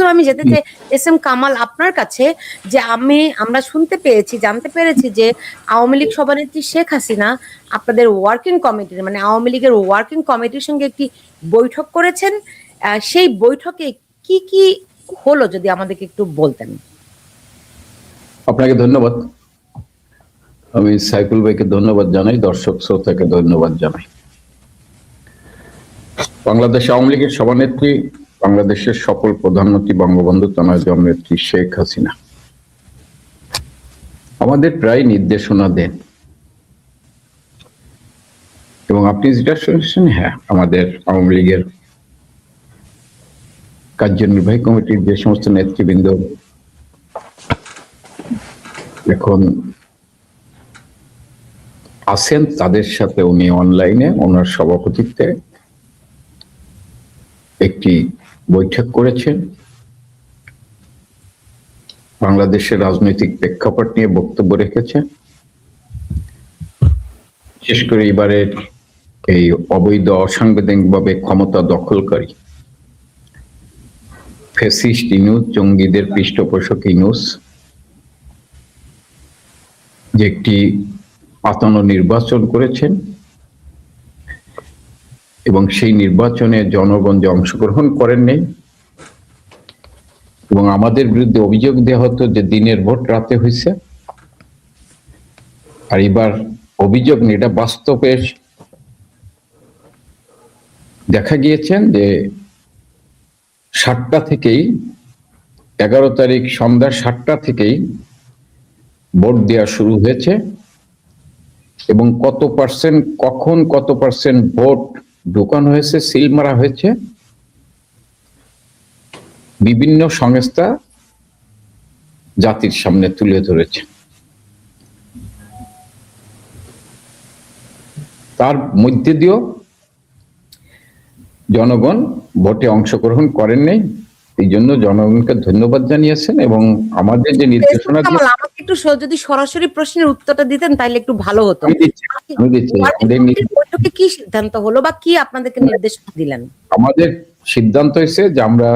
প্রথমে আমি যেতে চাই এস এম কামাল আপনার কাছে, যে আমরা জানতে পেরেছি যে আওয়ামী লীগ সভানেত্রী শেখ হাসিনা আপনাদের ওয়ার্কিং কমিটির মানে আওয়ামী লীগের ওয়ার্কিং কমিটির সঙ্গে একটি বৈঠক করেছেন। সেই বৈঠকে কি কি হলো যদি আমাদেরকে একটু বলতেন। আপনাকে ধন্যবাদ। আমি সাইফুল ভাইকে ধন্যবাদ জানাই, দর্শক শ্রোতাকে ধন্যবাদ জানাই। বাংলাদেশ আওয়ামী লীগের সভানেত্রী, বাংলাদেশের সফল প্রধানমন্ত্রী বঙ্গবন্ধু কন্যা জননেত্রী শেখ হাসিনা আমাদের প্রায় নির্দেশনা দেন, এবং আপনি যেটা শুনেছেন, হ্যাঁ, আমাদের আওয়ামী লীগের কার্যনির্বাহী কমিটির যে সমস্ত নেতৃবৃন্দ এখন আছেন তাদের সাথে উনি অনলাইনে ওনার সভাপতিত্বে একটি বৈঠক করেছেন। বাংলাদেশের রাজনৈতিক প্রেক্ষাপট নিয়ে বক্তব্য রেখেছেন। বিশেষ করে এবারের এই অবৈধ অসাংবিধানিকভাবে ক্ষমতা দখলকারী ফ্যাসিস্ট ইউনুস, জঙ্গিদের পৃষ্ঠপোষক ইউনুস যে একটি পাতানো নির্বাচন করেছেন এবং সেই নির্বাচনে জনগণ যে অংশগ্রহণ করেননি, এবং আমাদের বিরুদ্ধে অভিযোগ দেওয়া হতো যে দিনের ভোট রাতে হয়েছে, আর এবার অভিযোগ নেই, এটা বাস্তবে দেখা গিয়েছেন যে 7টা থেকেই 11 তারিখ সন্ধ্যা 7টা থেকেই ভোট দেওয়া শুরু হয়েছে, এবং কত পার্সেন্ট কখন কত পার্সেন্ট ভোট ঢোকানো হয়েছে, সিল মারা হয়েছে, বিভিন্ন সংস্থা জাতির সামনে তুলে ধরেছে। তার মধ্যে দিয়েও জনগণ ভোটে অংশগ্রহণ করেন নাই, এই জন্য জনগণকে ধন্যবাদ জানিয়েছেন। এবং আমাদের যে নির্দেশনা, আমাকে একটু যদি সরাসরি প্রশ্নের উত্তরটা দিতেন তাহলে একটু ভালো হতো। বৈঠকে কি সিদ্ধান্ত হলো বা কি আপনাদেরকে নির্দেশনা দিলেন? আমাদের সিদ্ধান্ত হয়েছে যে আমরা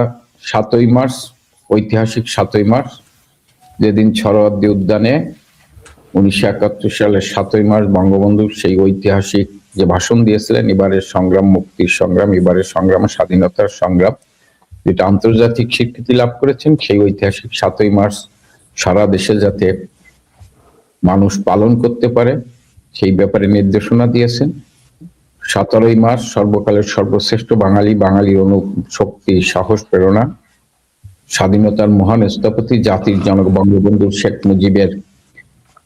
7ই মার্চ, ঐতিহাসিক 7ই মার্চ, যেদিন সোহরাওয়ার্দী উদ্যানে 1971 সালের 7ই মার্চ বঙ্গবন্ধু সেই ঐতিহাসিক যে ভাষণ দিয়েছিলেন, এবারের সংগ্রাম মুক্তির সংগ্রাম, এবারের সংগ্রাম স্বাধীনতার সংগ্রাম, যেটা আন্তর্জাতিক স্বীকৃতি লাভ করেছেন, সেই ঐতিহাসিক 7ই মার্চ সারা দেশে যাতে মানুষ পালন করতে পারে সেই ব্যাপারে নির্দেশনা দিয়েছেন। 17ই মার্চ সর্বকালের সর্বশ্রেষ্ঠ বাঙালির অনুশক্তি, সাহস, প্রেরণা, স্বাধীনতার মহান স্থপতি জাতির জনক বঙ্গবন্ধু শেখ মুজিবের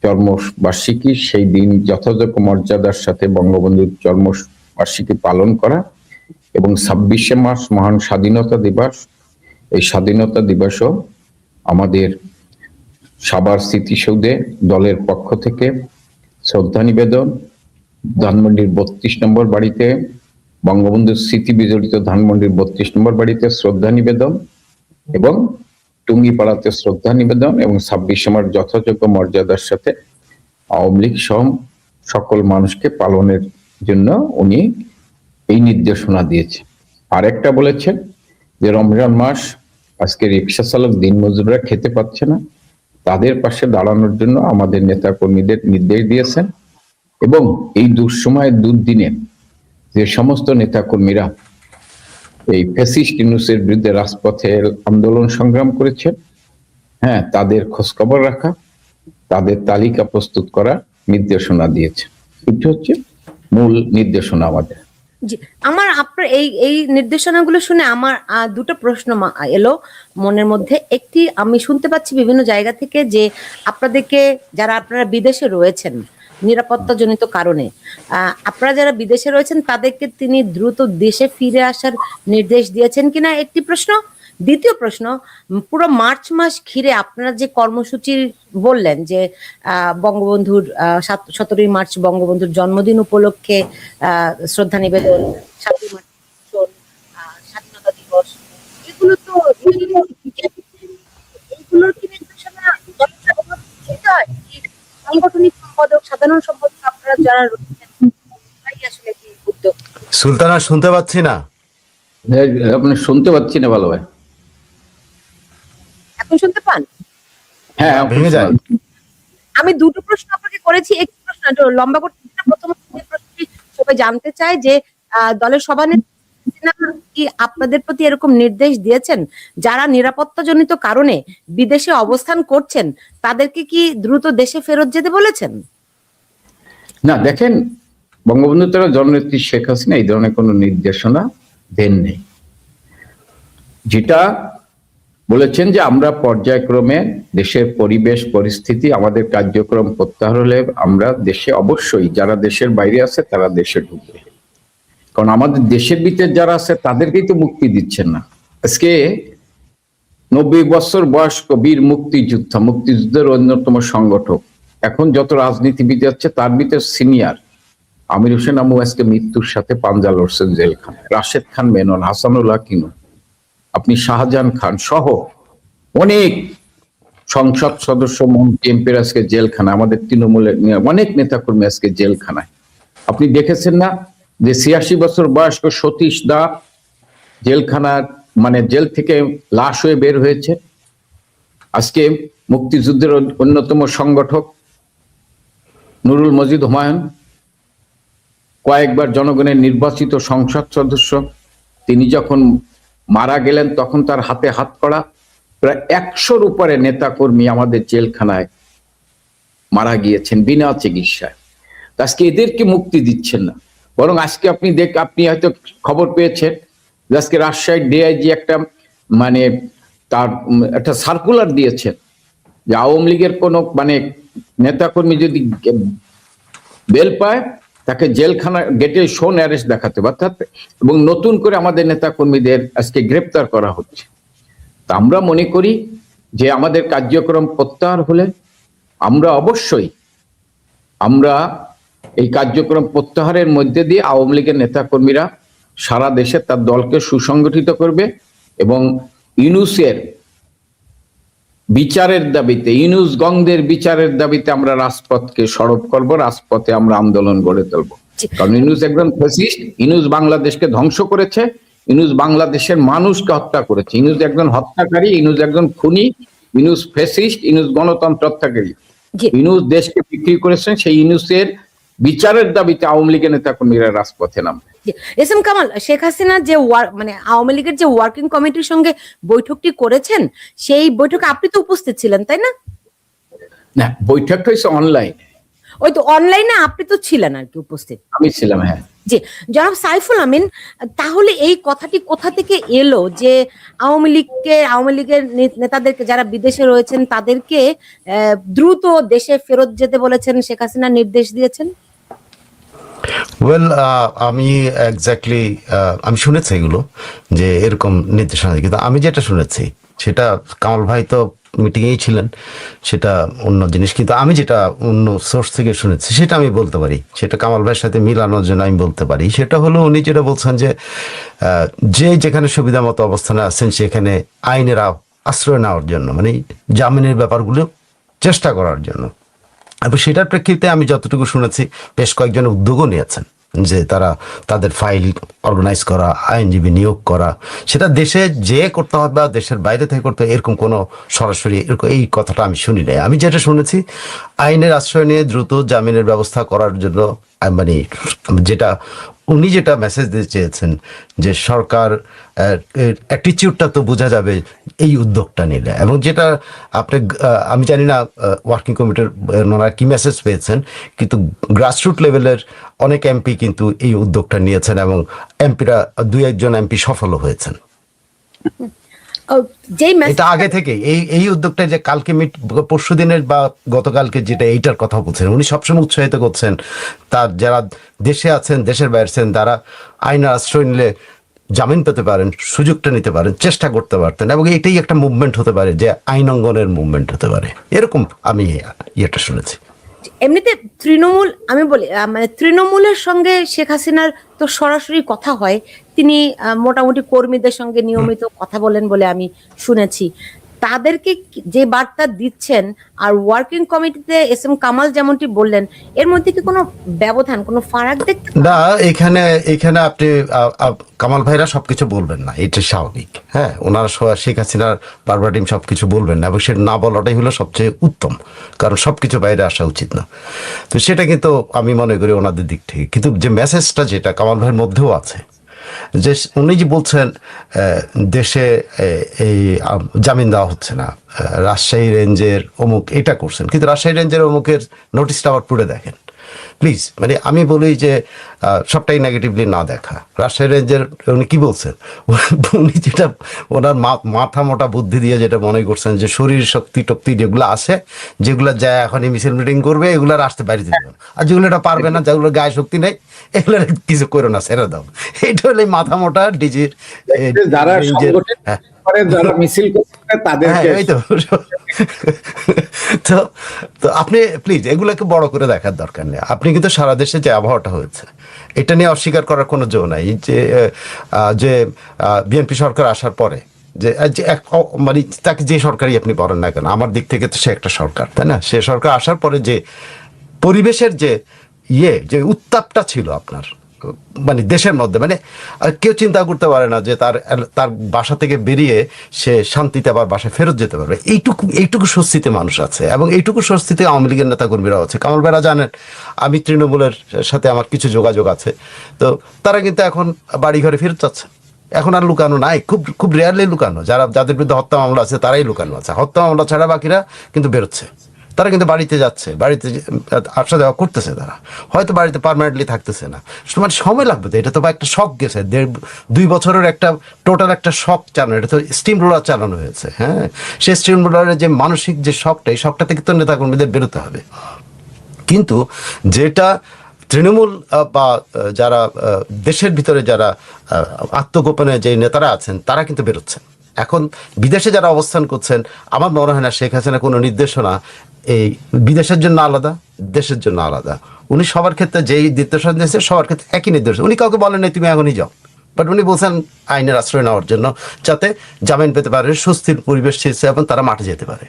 জন্মবার্ষিকী, সেই দিন যথাযোগ্য মর্যাদার সাথে বঙ্গবন্ধুর জন্মবার্ষিকী পালন করা, এবং 26শে মার্চ মহান স্বাধীনতা দিবস। এই স্বাধীনতা দিবসও আমাদের সাভার স্মৃতিসৌধে দলের পক্ষ থেকে শ্রদ্ধা নিবেদন, ধানমন্ডির 32 নম্বর বাড়িতে বঙ্গবন্ধুর স্মৃতি বিজড়িত ধানমন্ডির 32 নম্বর বাড়িতে শ্রদ্ধা নিবেদন, এবং টুঙ্গিপাড়াতে শ্রদ্ধা নিবেদন, এবং 26শে মার্চ যথাযোগ্য মর্যাদার সাথে আওয়ামী লীগ সহ সকল মানুষকে পালনের জন্য উনি এই নির্দেশনা দিয়েছে। আরেকটা বলেছেন যে রমজান মাস, আজকে রিক্সা চালক, দিনমজুররা খেতে পাচ্ছে না, তাদের পাশে দাঁড়ানোর জন্য আমাদের নেতা কর্মীদের নির্দেশ দিয়েছেন, এবং এই দুঃসময়ের দুর্দিনে যে সমস্ত নেতা কর্মীরা এই ফ্যাসিস্ট ইউনূসের বিরুদ্ধে রাজপথে আন্দোলন সংগ্রাম করেছেন, হ্যাঁ, তাদের খোঁজখবর রাখা, তাদের তালিকা প্রস্তুত করা নির্দেশনা দিয়েছে। এটা হচ্ছে মূল নির্দেশনা আমাদের। জি, আমার আপনার এই নির্দেশনাগুলো শুনে আমার দুটো প্রশ্ন এলো মনের মধ্যে। একটি, আমি শুনতে পাচ্ছি বিভিন্ন জায়গা থেকে যে আপনাদেরকে, যারা আপনারা বিদেশে রয়েছেন নিরাপত্তা জনিত কারণে, আপনারা যারা বিদেশে রয়েছেন তাদেরকে তিনি দ্রুত দেশে ফিরে আসার নির্দেশ দিয়েছেন কিনা, একটি প্রশ্ন। দ্বিতীয় প্রশ্ন, পুরো মার্চ মাস ঘিরে আপনারা যে কর্মসূচি বললেন যে বঙ্গবন্ধুর 17ই মার্চ বঙ্গবন্ধুর জন্মদিন উপলক্ষে শ্রদ্ধা নিবেদন, 7ই মার্চ স্বাধীনতা দিবস, এগুলোর কি নির্দেশনা সাংগঠনিক সম্পাদক, সাধারণ সম্পাদক আপনারা যারা রয়েছেন, আসলে কি উদ্যোগ? সুলতানা, শুনতে পাচ্ছি না। আপনি শুনতে পাচ্ছি না ভালো ভাই। এখন শুনতে পান? হ্যাঁ, ভেঙে যায়। আমি দুটো প্রশ্ন আপনাকে করেছি, একটি প্রশ্ন একটু লম্বা করতে চাই না। প্রথম যে প্রশ্নটি সবাই জানতে চায় যে দলের সভানেত্রী কি আপনাদের প্রতি এরকম নির্দেশ দিয়েছেন যারা নিরাপত্তাজনিত কারণে বিদেশে অবস্থান করছেন তাদেরকে কি দ্রুত দেশে ফেরত যেতে বলেছেন? না, দেখেন, বঙ্গবন্ধু তারা জননেত্রী শেখ হাসিনা এই ধরনের কোনো নির্দেশনা দেন নেই। যেটা বলেছেন যে আমরা পর্যায়ক্রমে দেশের পরিবেশ পরিস্থিতি, আমাদের কার্যক্রম প্রত্যাহার হলে আমরা দেশে অবশ্যই, যারা দেশের বাইরে আছে তারা দেশে ঢুকবে। কারণ আমাদের দেশের ভিতরে যারা আছে তাদেরকেই তো মুক্তি দিচ্ছেন না। আজকে 90 বছর বয়স্ক বীর মুক্তিযুদ্ধের অন্যতম সংগঠক, এখন যত রাজনীতিবিদ আছে তার ভিতরে সিনিয়র আমির হোসেন আমু আজকে মৃত্যুর সাথে পাঞ্জা লড়ছেন জেলখানায়। রাশেদ খান মেনন, হাসানুল্লাহ কিনু, আপনি শাহজাহান খান সহ অনেক সংসদ সদস্য, মন্ত্রী, এমপির আজকে জেলখানা, আমাদের তৃণমূলের অনেক নেতাকর্মী আজকে জেলখানায়। আপনি দেখেছেন না যে 86 বছর বয়স্ক সতীশ দা জেলখানার মানে জেল থেকে লাশ হয়ে বের হয়েছে। আজকে মুক্তিযুদ্ধের অন্যতম সংগঠক নুরুল মজিদ হুমায়ুন, কয়েকবার জনগণের নির্বাচিত সংসদ সদস্য, তিনি যখন মারা গেলেন তখন তার হাতে হাত করা প্রায় 100-র উপরে নেতাকর্মী আমাদের জেলখানায় মারা গিয়েছেন বিনা চিকিৎসায়। আজকে এদেরকে মুক্তি দিচ্ছেন না, বরং আজকে আপনি হয়তো খবর পেয়েছেন যে আজকে রাজশাহীর ডিআইজি একটা মানে তার একটা সার্কুলার দিয়েছেন যে আওয়ামী লীগের কোনো মানে নেতাকর্মী যদি বেল পায় তাকে জেলখানা গেটে শোন অ্যারেস্ট দেখাতে পারতে, এবং নতুন করে আমাদের নেতাকর্মীদের আজকে গ্রেপ্তার করা হচ্ছে। তা আমরা মনে করি যে আমাদের কার্যক্রম প্রত্যাহার হলে আমরা অবশ্যই এই কার্যক্রম প্রত্যাহারের মধ্যে দিয়ে আওয়ামী লীগের নেতাকর্মীরা সারা দেশে তার দলকে সুসংগঠিত করবে এবং ইউনূসের বিচারের দাবিতে, ইউনূস গংদের বিচারের দাবিতে আমরা রাজপথকে সরব করব, রাজপথে আমরা আন্দোলন গড়ে তুলব। কারণ ইউনূস একজন ফ্যাসিস্ট, ইউনূস বাংলাদেশকে ধ্বংস করেছে, ইউনূস বাংলাদেশের মানুষকে হত্যা করেছে, ইউনূস একজন হত্যাকারী, ইউনূস একজন খুনি, ইউনূস ফ্যাসিস্ট, ইউনূস গণতন্ত্র হত্যাকারী, ইউনূস দেশকে বিক্রি করেছেন। সেই ইউনূসের বিচারের দাবিতে আওয়ামী লীগের নেতাকর্মীরা রাজপথে নামবে। এস এম কামাল, শেখ হাসিনা যে মানে আওয়ামী লীগের যে ওয়ার্কিং কমিটির সঙ্গে বৈঠকটি করেছেন, সেই বৈঠকে আপনি তো উপস্থিত ছিলেন, তাই না? না, বৈঠকটা হয়েছে অনলাইন। ওই তো অনলাইনে আপনি তো ছিলেন আর কি উপস্থিত। আমি ছিলাম, হ্যাঁ। জি জনাব সাইফুল আমিন, তাহলে এই কথাটি কোথা থেকে এলো যে আওয়ামী লীগের নেতাদেরকে যারা বিদেশে রয়েছেন তাদেরকে দ্রুত দেশে ফেরত যেতে বলেছেন, শেখ হাসিনা নির্দেশ দিয়েছেন? ওয়েল, আমি এক্স্যাক্টলি আমি শুনেছি এগুলো যে এরকম নির্দেশনা, কিন্তু আমি যেটা শুনেছি সেটা, কামাল ভাই তো মিটিংয়েই ছিলেন, সেটা অন্য জিনিস, কিন্তু আমি যেটা অন্য সোর্স থেকে শুনেছি সেটা আমি বলতে পারি, সেটা কামাল ভাইয়ের সাথে মিলানোর জন্য আমি বলতে পারি। সেটা হলো উনি যেটা বলছেন যে যেখানে সুবিধা মতো অবস্থানে আছেন সেখানে আইনের আশ্রয় নেওয়ার জন্য, মানে জামিনের ব্যাপারগুলো চেষ্টা করার জন্য। এবং সেটার প্রেক্ষিতে আমি যতটুকু শুনেছি বেশ কয়েকজন উদ্যোগও নিয়েছেন যে তারা তাদের ফাইল অর্গানাইজ করা, আইনজীবী নিয়োগ করা, সেটা দেশে যে করতে হবে বা দেশের বাইরে থেকে করতে হবে এরকম কোনো সরাসরি এরকম এই কথাটা আমি শুনি নাই। আমি যেটা শুনেছি আইনের আশ্রয় নিয়ে দ্রুত জামিনের ব্যবস্থা করার জন্য, মানে যেটা উনি যেটা মেসেজ দিতে চেয়েছেন যে সরকার অ্যাটিটিউডটা তো বোঝা যাবে এই উদ্যোগটা নিলে, এবং যেটা আপনি আমি জানি না ওয়ার্কিং কমিটির ওনারা কি মেসেজ পেয়েছেন, কিন্তু গ্রাসরুট লেভেলের অনেক এমপি কিন্তু এই উদ্যোগটা নিয়েছেন এবং এমপিরা 2-1 এমপি সফলও হয়েছেন। এটা আগে থেকে এই উদ্যোগটা যে কালকে পরশু দিনের বা গতকালকে যেটা এইটার কথা বলছেন, উনি সবসময় উৎসাহিত করছেন তার যারা দেশে আছেন, দেশের বাইরে আছেন, তারা আইনের আশ্রয় নিলে জামিন পেতে পারেন, সুযোগটা নিতে পারেন, চেষ্টা করতে পারতেন, এবং এটাই একটা মুভমেন্ট হতে পারে যে আইন অঙ্গনের মুভমেন্ট হতে পারে, এরকম আমি এটা শুনেছি। এমনিতে তৃণমূল, আমি বলি মানে তৃণমূলের সঙ্গে শেখ হাসিনার তো সরাসরি কথা হয়, তিনি মোটামুটি কর্মীদের সঙ্গে নিয়মিত কথা বলেন বলে আমি শুনেছি। তাদেরকে যে বার্তা দিচ্ছেন আর ওয়ার্কিং কমিটিতে এস এম কামাল যেমনটি বললেন, এর মধ্যে কি কোনো ব্যবধান, কোনো ফারাক দেখতে পান? না, এখানে এখানে আপনি কামাল ভাইরা সবকিছু বলবেন না, এটা স্বাভাবিক। হ্যাঁ, ওনারা শেখ হাসিনার বারবার টিম সবকিছু বলবেন না, এবং সেটা না বলাটাই হলো সবচেয়ে উত্তম, কারণ সবকিছু বাইরে আসা উচিত না। তো সেটা কিন্তু আমি মনে করি ওনাদের দিক থেকে, কিন্তু যে মেসেজটা যেটা কামাল ভাইয়ের মধ্যেও আছে, যে উনি যে বলছেন দেশে এই জামিন দেওয়া হচ্ছে না, রাজশাহী রেঞ্জের অমুক এটা করছেন, কিন্তু রাজশাহী রেঞ্জের অমুকের নোটিশটা আবার পড়ে দেখেন প্লিজ। মানে আমি বলি যে সবটাই নেগেটিভলি না দেখা। রাজশাহী রেঞ্জের উনি কি বলছেন, উনি যেটা ওনার মাথা মোটা বুদ্ধি দিয়ে যেটা মনে করছেন যে শরীর শক্তি টক্তি যেগুলো আছে, যেগুলো যায় এখনই মিছিল মিটিং করবে, এগুলো আসতে বাড়িতে দেবেন, আর যেগুলো এটা পারবে না, যেগুলো গায়ে শক্তি নেই, এগুলো কিছু করো না, ছেড়ে দাও। এটা হলে মাথা মোটা ডিজির যারা যারা মিছিল করছে তাদেরকে। তো তো আপনি প্লিজ এগুলোকে বড় করে দেখার দরকার নেই। আপনি কিন্তু সারা দেশে যে আবহাওয়াটা হয়েছে এটা নিয়ে অস্বীকার করার কোনো জো নাই, যে বিএনপি সরকার আসার পরে যে মানে তাকে যে সরকারই আপনি বলেন না কেন, আমার দিক থেকে তো সে একটা সরকার, তাই না? সে সরকার আসার পরে যে পরিবেশের যে যে উত্তাপটা ছিল আপনার মানে দেশের মধ্যে, মানে কেউ চিন্তা করতে পারে না যে তার বাসা থেকে বেরিয়ে সে শান্তিতে আবার বাসায় ফেরত যেতে পারবে। এইটুকু স্বস্তিতে মানুষ আছে, এবং এইটুকু স্বস্তিতে আওয়ামী লীগের নেতা কর্মীরাও আছে। কামাল ভাইরা জানেন আমি তৃণমূলের সাথে আমার কিছু যোগাযোগ আছে, তো তারা কিন্তু এখন বাড়ি ঘরে ফেরত যাচ্ছে। এখন আর লুকানো নাই, খুব রেয়ারলি লুকানো। যাদের বিরুদ্ধে হত্যা মামলা আছে তারাই লুকানো আছে, হত্যা মামলা ছাড়া বাকিরা কিন্তু বেরোচ্ছে। তারা কিন্তু বাড়িতে যাচ্ছে, বাড়িতে আসা যাওয়া করতেছে, তারা হয়তো বাড়িতে পার্মানেন্টলি থাকতেছে না, মানে সময় লাগবে। তো এটা তো একটা শখ গেছে, 1.5-2 বছরের একটা টোটাল একটা শখ চালানো, এটা তো স্টিম রোলার চালানো হয়েছে। হ্যাঁ, সেই স্টিম রোলারের যে মানসিক যে শখটা, এই শখটা থেকে তো নেতাকর্মীদের বেরোতে হবে। কিন্তু যেটা তৃণমূল বা যারা দেশের ভিতরে যারা আত্মগোপনে যে নেতারা আছেন তারা কিন্তু বেরোচ্ছেন। এখন বিদেশে যারা অবস্থান করছেন, আমার মনে হয় না শেখ হাসিনা কোনো নির্দেশনা এই বিদেশের জন্য আলাদা, দেশের জন্য আলাদা। উনি সবার ক্ষেত্রে যেই নির্দেশনা দিয়েছে সবার ক্ষেত্রে একই নির্দেশ। উনি কাউকে বলেন নাই তুমি এখনই যাও, বাট উনি বলছেন আইনের আশ্রয় নেওয়ার জন্য, যাতে জামিন পেতে পারে, স্বস্তির পরিবেশ সৃষ্টি এবং তারা মাঠে যেতে পারে।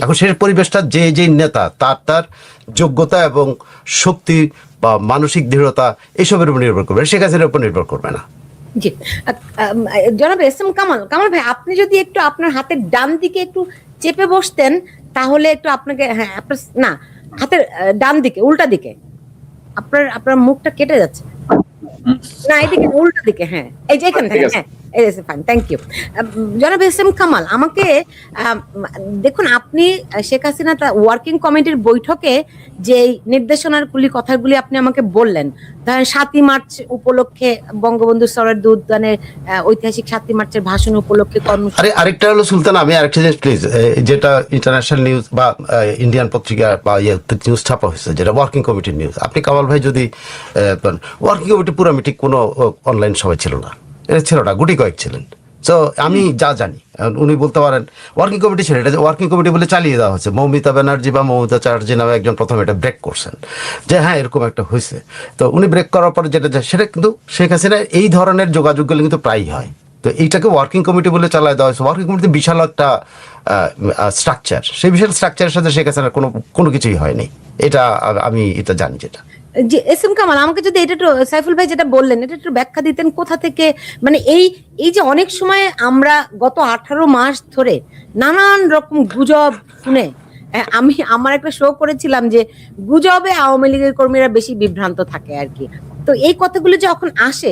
এখন সেই পরিবেশটা যে নেতা তার যোগ্যতা এবং শক্তি বা মানসিক দৃঢ়তা এসবের উপর নির্ভর করবে, শেখ হাসিনার উপর নির্ভর করবে না। জি, জনাব এস এম কামাল ভাই, আপনি যদি একটু আপনার হাতের ডান দিকে একটু চেপে বসতেন তাহলে একটু আপনাকে, হ্যাঁ আপনার না, হাতের ডান দিকে, উল্টা দিকে, আপনার মুখটা কেটে যাচ্ছে। না, এদিকে উল্টা দিকে, হ্যাঁ এই যে এখান থেকে, হ্যাঁ ফাইন, থ্যাংক ইউ। জনাব এস এম কামাল, আমাকে দেখুন, আপনি শেখ হাসিনা ওয়ার্কিং কমিটির বৈঠকে যে নির্দেশনাগুলি কথাগুলি আপনি আমাকে বললেন, ধরেন 7ই মার্চ উপলক্ষে বঙ্গবন্ধু সরারদি উদ্যানের ঐতিহাসিক 7ই মার্চের ভাষণ উপলক্ষে কর্মসূচি। আরেকটা হলো সুলতান, আমি আরেকটা জিনিস প্লিজ, যেটা ইন্টারন্যাশনাল নিউজ বা ইন্ডিয়ান পত্রিকা বা নিউজ ছাপা হয়েছে, যেটা ওয়ার্কিং কমিটির নিউজ, আপনি কামাল ভাই যদি ওয়ার্কিং কমিটি পুরো মিটিং কোনো অনলাইন সবাই ছিল না, এটা ছিল না, গুটি কয়েক ছিলেন। তো আমি যা জানি, উনি বলতে পারেন ওয়ার্কিং কমিটি ছিল, এটা ওয়ার্কিং কমিটি বলে চালিয়ে দেওয়া হচ্ছে। মৌমিতা ব্যানার্জি বা মমতা চ্যাটার্জি নামে একজন প্রথমে এটা ব্রেক করছেন, যে হ্যাঁ এরকম একটা হয়েছে। তো উনি ব্রেক করার পরে যেটা সেটা কিন্তু শেখ হাসিনা এই ধরনের যোগাযোগগুলো কিন্তু প্রায়ই হয়। তো এইটাকে ওয়ার্কিং কমিটি বলে চালায় দেওয়া হয়েছে। ওয়ার্কিং কমিটি বিশাল একটা স্ট্রাকচার, সেই বিশাল স্ট্রাকচারের সাথে শেখ হাসিনার কোনো কিছুই হয়নি, এটা আমি এটা জানি। যেটা যে এস এম কামাল, আমাকে যদি এটা একটু, সাইফুল ভাই যেটা বললেন এটা একটু ব্যাখ্যা দিতেন, কোথা থেকে, মানে এই যে অনেক সময় আমরা গত 18 মাস ধরে নানান রকম গুজব শুনে, আমার একটা শো করেছিলাম যে গুজবে আওয়ামী লীগের কর্মীরা বেশি বিভ্রান্ত থাকে আর কি। তো এই কথাগুলো যখন আসে,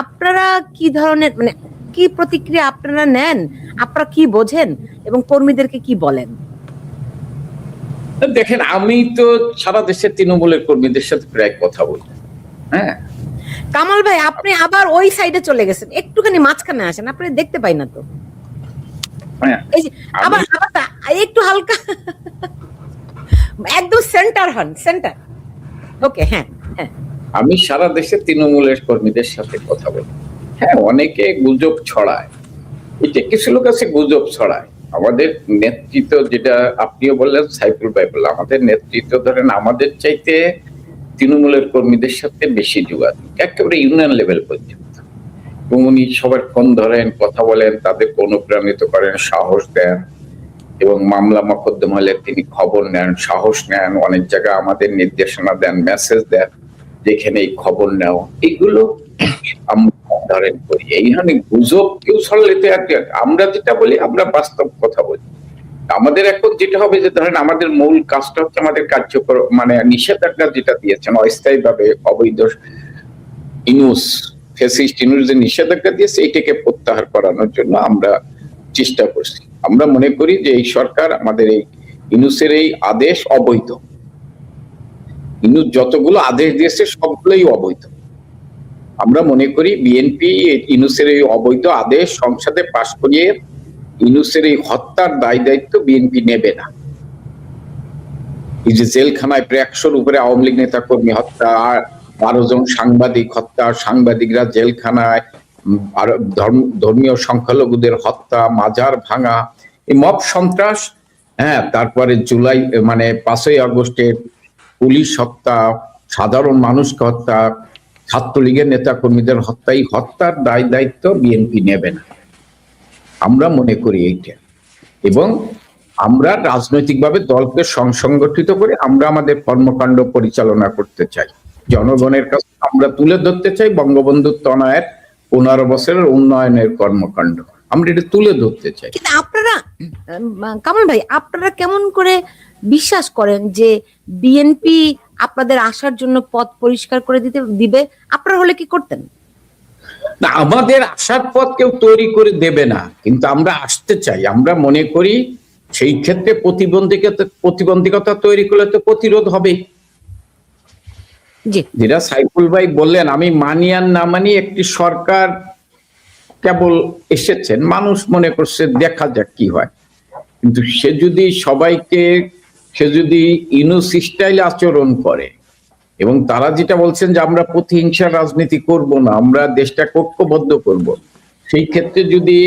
আপনারা কি ধরনের, মানে কি প্রতিক্রিয়া আপনারা নেন, আপনারা কি বোঝেন এবং কর্মীদেরকে কি বলেন? দেখেন, আমি তো সারা দেশের তৃণমূলের কর্মীদের সাথে প্রায় কথা বলি। হ্যাঁ, কামাল ভাই, আপনি আবার ওই সাইডে চলে গেছেন, একটুখানি মাঝখানে আসেন, আপনি দেখতে পাই না তো। এই যে আবার একটু হালকা, একদম সেন্টার হন, সেন্টার। ওকে, হ্যাঁ হ্যাঁ। আমি সারা দেশের তৃণমূলের কর্মীদের সাথে কথা বলি। হ্যাঁ, অনেকে গুজব ছড়ায়, এটা কিছু লোক আছে গুজব ছড়ায়। আমাদের নেতৃত্ব, যেটা আপনিও বললেন, সাইফুল ভাই বললেন, আমাদের নেতৃত্ব ধরেন আমাদের চাইতে তৃণমূলের কর্মীদের সাথে বেশি যোগাযোগ, একেবারে ইউনিয়ন লেভেল পর্যন্ত। উনি সবার ফোন ধরেন, কথা বলেন, তাদেরকে অনুপ্রাণিত করেন, সাহস দেন, এবং মামলা মোকদ্দমা হলে তিনি খবর নেন, সাহস নেন, অনেক জায়গায় আমাদের নির্দেশনা দেন, মেসেজ দেন যেখানে এই খবর নেও, এগুলো আমরা ধরেন করি। এইখানে গুজব কেউ ছড়ালে আমরা যেটা বলি, আমরা বাস্তব কথা বলি। আমাদের এখন যেটা হবে যে ধরেন আমাদের মূল কাজটা হচ্ছে আমাদের কার্যকর মানে নিষেধাজ্ঞা যেটা দিয়েছেন অস্থায়ী ভাবে অবৈধ ফ্যাসিস্ট ইনুস যে নিষেধাজ্ঞা দিয়েছে এটাকে প্রত্যাহার করানোর জন্য আমরা চেষ্টা করছি। আমরা মনে করি যে এই সরকার আমাদের এই ইনুসের এই আদেশ অবৈধ। ইনুস যতগুলো আদেশ দিয়েছে সবগুলোই অবৈধ। আমরা মনে করি বিএনপি ইনুসের এই অবৈধ আদেশ সংসদে পাশ করিয়ে ইনুসের এই হত্যার দায় দায়িত্ব বিএনপি নেবে না। এই যে জেলখানায় প্রায় 100-র উপরে আওয়ামী লীগ নেতা কর্মী হত্যা, 12 জন সাংবাদিক হত্যা, সাংবাদিকরা জেলখানায়, ধর্মীয় সংখ্যালঘুদের হত্যা, মাজার ভাঙা, এই মব সন্ত্রাস, হ্যাঁ, তারপরে জুলাই মানে 5ই আগস্টের পুলিশ হত্যা, সাধারণ মানুষকে হত্যা, ছাত্রলীগের নেতা কর্মীদের হত্যা, এই হত্যার দায় দায়িত্ব বিএনপি নেবে না। আমরা মনে করি এইটা, এবং আমরা রাজনৈতিকভাবে দলকে সংগঠিত করে আমরা আমাদের কর্মকাণ্ড পরিচালনা করতে চাই। জনগণের কাছে আমরা তুলে ধরতে চাই বঙ্গবন্ধু তনয়ের 15 বছরের উন্নয়নের কর্মকাণ্ড, আমরা এটা তুলে ধরতে চাই। কিন্তু আপনারা কামাল ভাই, আপনারা কেমন করে বিশ্বাস করেন যে বিএনপি আপনাদের আসার জন্য পথ পরিষ্কার করে দিবে? আপনারা হলে কি করতেন? না, আমাদের আসার পথ কেউ তৈরি করে দেবে না, কিন্তু আমরা আসতে চাই। আমরা মনে করি সেই ক্ষেত্রে প্রতিবন্ধকতা তৈরি করলে তো প্রতিরোধ হবে। যেটা সাইফুল ভাই বললেন, আমি মানি আর না মানি, একটি সরকার কেবল এসেছেন, মানুষ মনে করছে দেখা যাক কি হয়। কিন্তু সে যদি ইনুস স্টাইলে আচরণ করে, এবং তারা যেটা বলছেন যে আমরা প্রতিহিংসার রাজনীতি করব না, আমরা দেশটাকে ঐক্যবদ্ধ করব, সেই ক্ষেত্রে যদি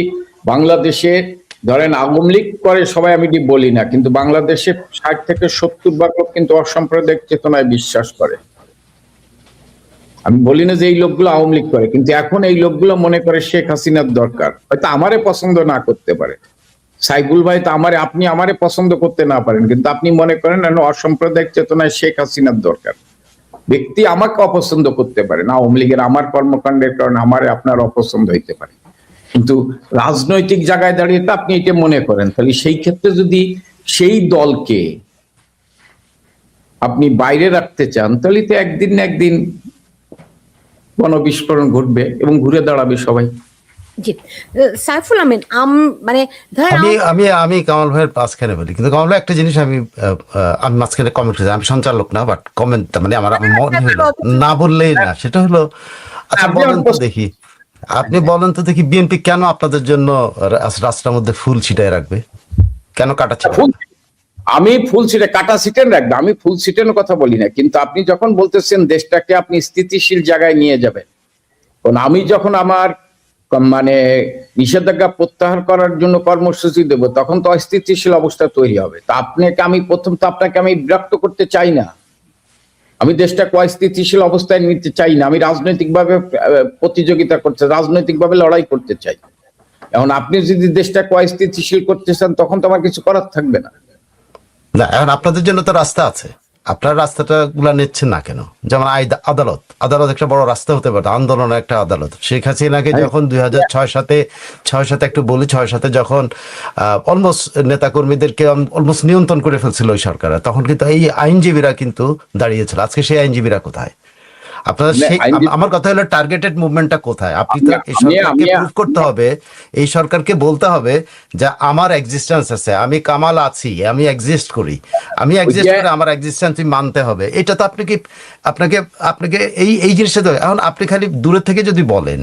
বাংলাদেশে ধরেন আওয়ামী লীগ করে সবাই, আমি বলি না, কিন্তু বাংলাদেশে 60 থেকে 70 লোক কিন্তু অসাম্প্রদায়িক চেতনায় বিশ্বাস করে। আমি বলি না যে এই লোকগুলো আওয়ামী লীগ করে, কিন্তু এখন এই লোকগুলো মনে করে শেখ হাসিনার দরকার। হয়তো আমারে পছন্দ না করতে পারে, সাইফুল ভাই তো আপনি আমারে পছন্দ করতে না পারেন, কিন্তু আপনি মনে করেন অসাম্প্রদায়িক চেতনায় শেখ হাসিনার দরকার। ব্যক্তি আমাকে অপছন্দ করতে পারে না, আওয়ামী লীগের আমার কর্মকাণ্ডের কারণে আমারে আপনার অপছন্দ হইতে পারে, কিন্তু রাজনৈতিক জায়গায় দাঁড়িয়ে তো আপনি এটা মনে করেন, তাহলে সেই ক্ষেত্রে যদি সেই দলকে আপনি বাইরে রাখতে চান, তাহলে তো একদিন না একদিন গণবিস্ফোরণ ঘটবে এবং ঘুরে দাঁড়াবে সবাই। জি, সাইফুল আমিন, মানে আমি কামাল ভাইয়ের মাঝখানে বলি, কিন্তু কামাল ভাই একটা জিনিস আমি মাঝখানে কমেন্ট করেছি, আমি সঞ্চালক না, বাট কমেন্ট মানে আমার মনে হলো না বললেই না, সেটা হলো আচ্ছা বলেন তো দেখি, আপনি বলেন তো দেখি, বিএনপি কেন আপনাদের জন্য রাস্তার মধ্যে ফুল ছিটায় রাখবে? কেন কাটা ছিটাবে? আমি ফুল ছিটে কাটা ছিটেন রাখবো, আমি ফুল ছিটানোর কথা বলি না, কিন্তু আপনি যখন বলতেছেন দেশটাকে আপনি স্থিতিশীল জায়গায় নিয়ে যাবেন, কারণ আমি যখন আমার মানে নিষেধাজ্ঞা প্রত্যাহার করার জন্য কর্মসূচি দেবো, তখন তো অস্থিতিশীল অবস্থা তৈরি হবে। তা আপনাকে আমি বিরক্ত করতে চাই না, আমি দেশটাকে অস্থিতিশীল অবস্থায় নিতে চাই না, আমি রাজনৈতিকভাবে প্রতিযোগিতা করতে, রাজনৈতিকভাবে লড়াই করতে চাই। এখন আপনি যদি দেশটাকে অস্থিতিশীল করতে চান, তখন তো আমার কিছু করার থাকবে না। না, এখন আপনাদের জন্য তো রাস্তা আছে, আপনার রাস্তাটা গুলা নিচ্ছেন না কেন? যেমন আদালত একটা বড় রাস্তা হতে পারে, আন্দোলনের একটা আদালত। শেখ হাসিনাকে যখন 2006-7 একটু বলি, 6-7 যখন অলমোস্ট নেতাকর্মীদেরকে অলমোস্ট নিয়ন্ত্রণ করে ফেলছিল ওই সরকার, তখন কিন্তু এই আইনজীবীরা কিন্তু দাঁড়িয়েছিল। আজকে সেই আইনজীবীরা কোথায়? আপনার আমার কথা হলো টার্গেটেড মুভমেন্টটা কোথায়? আপনি তো এই সরকারকে প্রুভ করতে হবে, এই সরকারকে বলতে হবে যে আমার এক্সিস্টেন্স আছে, আমি কামাল আছি, আমি এক্সিস্ট করি, আমার এক্সিস্টেন্স মানতে হবে। এটা তো আপনাকে এই জিনিসটা দেবে। এখন আপনি খালি দূরের থেকে যদি বলেন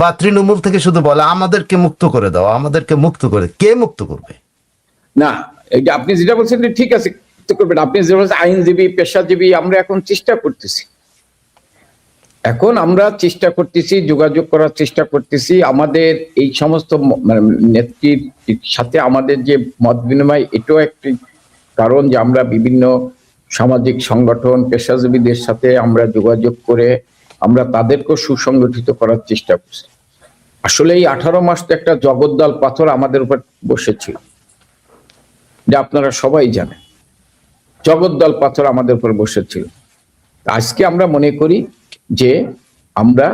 বা তৃণমূল থেকে শুধু বলে আমাদেরকে মুক্ত করে দাও, আমাদেরকে মুক্ত করে, কে মুক্ত করবে? না, এই যে আপনি যেটা বলছেন ঠিক আছে, করবেন। আপনি যে বলছেন আইনজীবী, পেশাজীবী, আমরা এখন চেষ্টা করতেছি, যোগাযোগ করার চেষ্টা করতেছি। আমাদের এই সমস্ত নেত্রীর সাথে আমাদের যে মত বিনিময়, এটাও একটি কারণ যে আমরা বিভিন্ন সামাজিক সংগঠন, পেশাজীবীদের সাথে আমরা যোগাযোগ করে আমরা তাদেরকেও সুসংগঠিত করার চেষ্টা করছি। আসলে এই 18 মাস তো একটা জগদ্দল পাথর আমাদের উপর বসেছিল। যে আপনারা সবাই জানেন জগদ্দল পাথর আমাদের উপর বসেছিল। আজকে আমরা মনে করি যে আমরা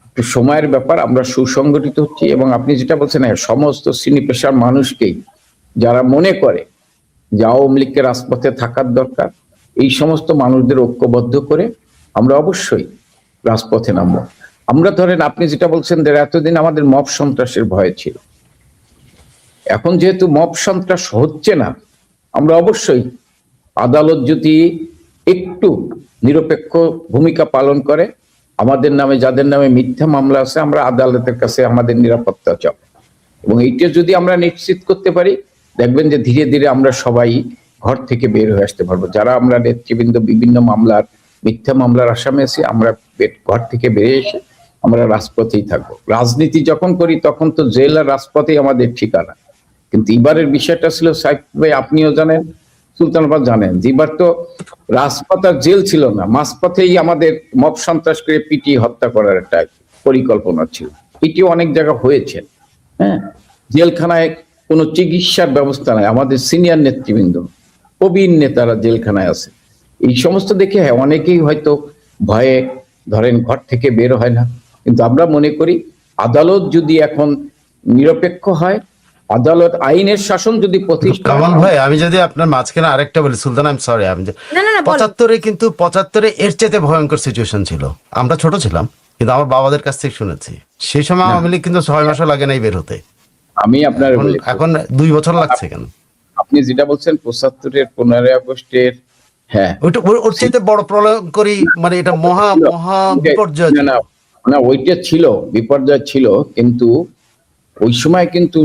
একটু সময়ের ব্যাপার, আমরা সুসংগঠিত হচ্ছি এবং আপনি যেটা বলছেন সমস্ত শ্রেণী পেশার মানুষকেই যারা মনে করে যে আওয়ামী লীগকে রাজপথে থাকার দরকার, এই সমস্ত মানুষদের ঐক্যবদ্ধ করে আমরা অবশ্যই রাজপথে নামবো। আমরা ধরেন আপনি যেটা বলছেন যে এতদিন আমাদের মব সন্ত্রাসের ভয় ছিল, এখন যেহেতু মব সন্ত্রাস হচ্ছে না, আমরা অবশ্যই আদালত যদি একটু নিরপেক্ষ ভূমিকা পালন করে, আমাদের নামে যাদের নামে মিথ্যা মামলা আছে আমরা আদালতের কাছে আমাদের নিরাপত্তা চাও, এবং এইটা যদি আমরা নিশ্চিত করতে পারি, দেখবেন যে ধীরে ধীরে আমরা সবাই ঘর থেকে বের হয়ে আসতে পারবো। যারা আমরা নেতৃবৃন্দ বিভিন্ন মামলার মিথ্যা মামলার আসামি আছি, আমরা ঘর থেকে বেরিয়ে এসে আমরা রাজপথেই থাকবো। রাজনীতি যখন করি তখন তো জেল আর রাজপথেই আমাদের ঠিকানা, কিন্তু এবারের বিষয়টা ছিল সাইফ ভাই, আপনিও জানেন, সুলতানাবাদ জানেন, যে এবার তো রাজপথ আর জেল ছিল না, মাঝপথেই আমাদের মব সন্ত্রাস করে পিটিয়ে হত্যা করার একটা পরিকল্পনা ছিল। এটিও অনেক জায়গা হয়েছে। হ্যাঁ, জেলখানায় কোনো চিকিৎসার ব্যবস্থা নাই, আমাদের সিনিয়র নেতৃবৃন্দ প্রবীণ নেতারা জেলখানায় আছে। এই সমস্ত দেখে অনেকেই হয়তো ভয়ে ধরেন ঘর থেকে বের হয় না, কিন্তু আমরা মনে করি আদালত যদি এখন নিরপেক্ষ হয়, আদালত আইনের শাসন যদি প্রতিষ্ঠা। কামাল ভাই, আমি যদি আপনার মাঝখানে আরেকটা বলি, সুলতান আই এম সরি, আমি না, না, না, বলেন। 75-এ এর চাইতে ভয়ঙ্কর সিচুয়েশন ছিল। আমরা ছোট ছিলাম, কিন্তু আমার বাবাদের কাছ থেকে শুনেছি সেই সময় আওয়ামী লীগ কিন্তু 6 মাসও লাগে নাই বের হতে। আমি আপনার এখন 2 বছর লাগছে কেন? আপনি যেটা বলছেন 75-এর 15ই আগস্টের, হ্যাঁ ওর চাইতে বড় প্রলয় করি, মানে এটা মহা মহা বিপর্যয়। না না, ওইটা ছিল বিপর্যয় ছিল, কিন্তু ওই সময় কিন্তু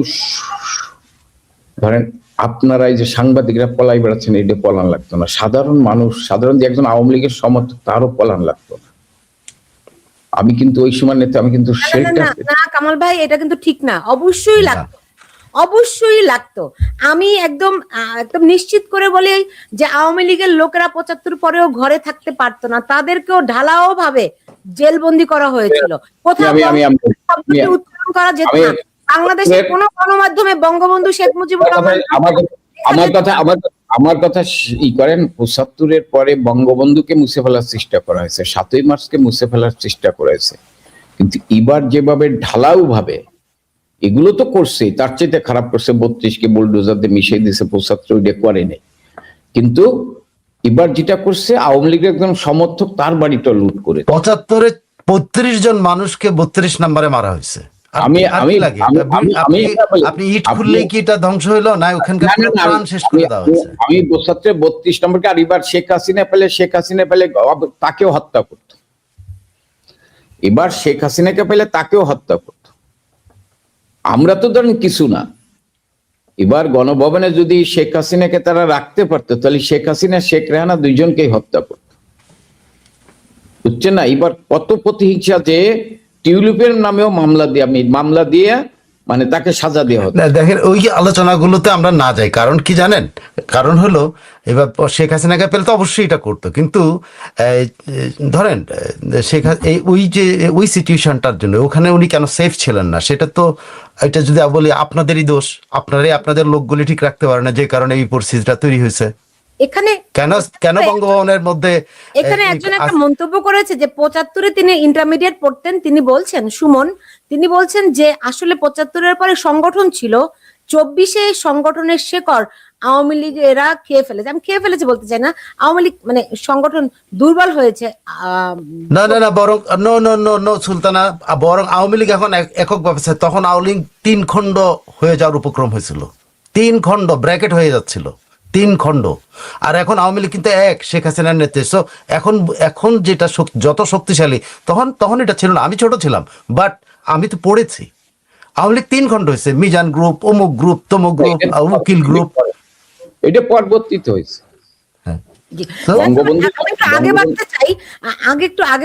ধরেন আপনারা এই যে সাংবাদিকরা পলাই বেড়াচ্ছেন, এটা পলান লাগতো না। সাধারণ মানুষ, সাধারণ যে একজন আওয়ামী লীগের সমর্থক, তারও পলান লাগতো না। আমি কিন্তু ওই সময় নেতা, আমি কিন্তু না কামাল ভাই, এটা কিন্তু ঠিক না। অবশ্যই লাগতো, অবশ্যই লাগতো। আমি একদম একদম নিশ্চিত করে বলি যে আওয়ামী লীগের লোকেরা 75 পরেও ঘরে থাকতে পারতো না, তাদেরকেও ঢালাও ভাবে জেলবন্দি করা হয়েছিল। কোথাও উচ্চারণ করা যেত না। বাংলাদেশের কোন গণমাধ্যমে বঙ্গবন্ধু শেখ মুজিবুর রহমান আমার কথা ই করেন, 75-এর পরে বঙ্গবন্ধুকে মুছে ফেলার চেষ্টা করা হয়েছে, 7ই মার্চকে মুছে ফেলার চেষ্টা করা হয়েছে, কিন্তু এবার যেভাবে ঢালাও ভাবে এগুলো তো করছে, তার চাইতে খারাপ করছে। 32-কে বুলডোজার দিয়ে মিশিয়ে দিয়েছে, 75 ওইটা করে নেই। কিন্তু এবার যেটা করছে, আওয়ামী লীগের একজন সমর্থক তার বাড়িটা লুট করে 75-এ 35 জন মানুষকে 32 নম্বরে মারা হয়েছে। আপনি ইট খুললেই কি এটা ধ্বংস হইলো না? ওখানকার প্রাণ শেষ করে দেওয়া হয়েছে। আমি 32 নম্বরকে, আর এবার শেখ হাসিনা পেলে তাকেও হত্যা করত। এবার শেখ হাসিনাকে পেলে তাকেও হত্যা করত। আমরা তো ধরেন কিছু না। এবার গণভবনে যদি শেখ হাসিনাকে তারা রাখতে পারতো, তাহলে শেখ হাসিনা শেখ রেহানা দুইজনকেই হত্যা করত, বুঝছেন না? এবার কত প্রতিহিংসা, যে টিউলিপের নামেও মামলা দিয়ে মানে তাকে সাজা দেওয়া হতো। দেখেন, ওই আলোচনাগুলোতে আমরা না যাই, কারণ কি জানেন? কারণ হলো এবার শেখ হাসিনাকে পেলে তো অবশ্যই এটা করতো, কিন্তু ধরেন ওই সিচুয়েশনটার জন্য ওখানে উনি কেন সেফ ছিলেন না, সেটা তো, এটা যদি বলি আপনাদেরই দোষ, আপনাদের লোকগুলি ঠিক রাখতে পারে না, যে কারণে এই পরিস্থিতিটা তৈরি হয়েছে। এখানে কেন বঙ্গভবনের মধ্যে এখানে একজন একটা মন্তব্য করেছে যে 75-এ তিনি ইন্টারমিডিয়েট পড়তেন, তিনি বলছেন, সুমন, তিনি বলছেন যে আসলে 75-এর পরে সংগঠন ছিল, 24-এ সংগঠনের শেকড় আওয়ামী লীগ এরা খেয়ে ফেলেছে। আমি খেয়ে ফেলেছে বলতে চাই না, আওয়ামী লীগ মানে সংগঠন দুর্বল হয়েছে। না বরং নো সুলতানা, বরং আওয়ামী লীগ এখন একক ব্যবস্থা। তখন আওয়ামী লীগ 3 খণ্ড হয়ে যাওয়ার উপক্রম হয়েছিল, 3 খণ্ড ব্র্যাকেট হয়ে যাচ্ছিল, 3 খণ্ড। আর এখন আওয়ামী লীগ কিন্তু এক, শেখ হাসিনার নেতৃত্ব। এখন যেটা যত শক্তিশালী, তখন এটা ছিল না। আমি ছোট ছিলাম, বাট আমি তো পড়েছি আওয়ামী লীগ 3 খণ্ড হয়েছে, মিজান গ্রুপ, অমুক গ্রুপ, তমুক গ্রুপ, উকিল গ্রুপ, এটা পরবর্তীতে হয়েছে। আগে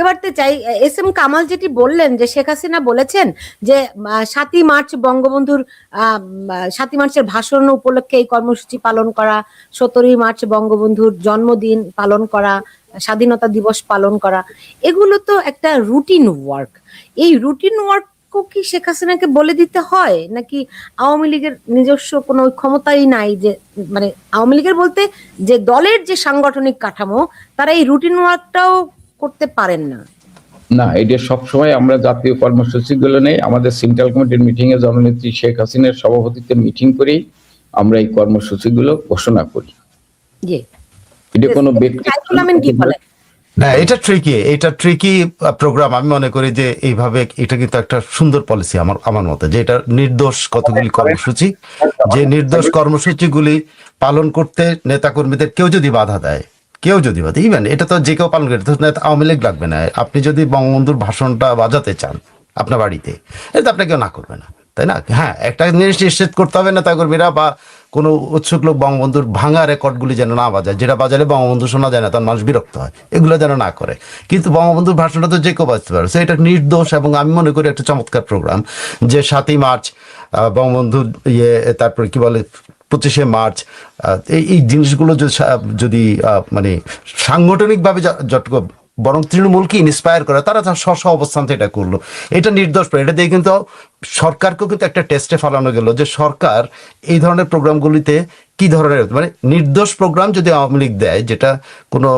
বাড়তে চাই। এস এম কামাল যেটি বললেন যে শেখ হাসিনা বলেছেন যে 7ই মার্চ বঙ্গবন্ধুর 7ই মার্চের ভাষণ উপলক্ষে এই কর্মসূচি পালন করা, 17ই মার্চ বঙ্গবন্ধুর জন্মদিন পালন করা, স্বাধীনতা দিবস পালন করা, এগুলো তো একটা রুটিন ওয়ার্ক। এই রুটিন ওয়ার্ক কি শেখ হাসিনাকে বলে দিতে হয়, নাকি আওয়ামী লীগের নিজস্ব কোনো ওই ক্ষমতাই নাই, যে মানে আওয়ামী লীগের বলতে যে দলের যে সাংগঠনিক কাঠামো, তারা এই রুটিন ওয়ার্কটাও করতে পারেন না? না, এটা সবসময় আমরা জাতীয় কর্মসূচিগুলো নেই, আমাদের সেন্ট্রাল কমিটির মিটিং এ জননেত্রী শেখ হাসিনার সভাপতিত্বে মিটিং করেই আমরা এই কর্মসূচিগুলো ঘোষণা করি। জি, এটা কোনো ব্যক্তি সাইফুল আমিন কি বলে? না, এটা ট্রিকি প্রোগ্রাম। আমি মনে করি যে এইভাবে এটা কিন্তু একটা সুন্দর পলিসি আমার মতে, যে এটা নির্দোষ কতগুলি কর্মসূচি, যে নির্দোষ কর্মসূচিগুলি পালন করতে নেতাকর্মীদের কেউ যদি বাধা দেয়, ইভেন এটা তো যে কেউ পালন করে, তো আওয়ামী লীগ লাগবে না। আপনি যদি বঙ্গবন্ধুর ভাষণটা বাজাতে চান আপনার বাড়িতে, এটা আপনাকে কেউ না করবে না, তাই না? হ্যাঁ, একটা জিনিস নিশ্চিত করতে হবে, নেতাকর্মীরা বা কোনো উৎসুক লোক বঙ্গবন্ধুর ভাঙা রেকর্ডগুলি যেন না বাজায়, যেটা বাজালে বঙ্গবন্ধু শোনা যায় না, তখন মানুষ বিরক্ত হয়, এগুলো যেন না করে। কিন্তু বঙ্গবন্ধুর ভাষণটা তো যে কেউ বাজতে পারে, এটা নির্দোষ। এবং আমি মনে করি একটা চমৎকার প্রোগ্রাম যে 7ই মার্চ বঙ্গবন্ধুর তারপরে কি বলে 25শে মার্চ, এই জিনিসগুলো যদি মানে সাংগঠনিকভাবে যতটুকু, বরং তৃণমূলকে ইন্সপায়ার করে, তারা স্ব অবস্থান থেকে এটা করলো, এটা নির্দোষ। এটা দিয়ে কিন্তু সরকারকেও কিন্তু একটা টেস্টে ফেলানো গেল যে সরকার এই ধরনের প্রোগ্রামগুলিতে কি ধরনের, মানে নির্দোষ প্রোগ্রাম যদি আওয়ামী লীগ দেয়, যেটা কোনো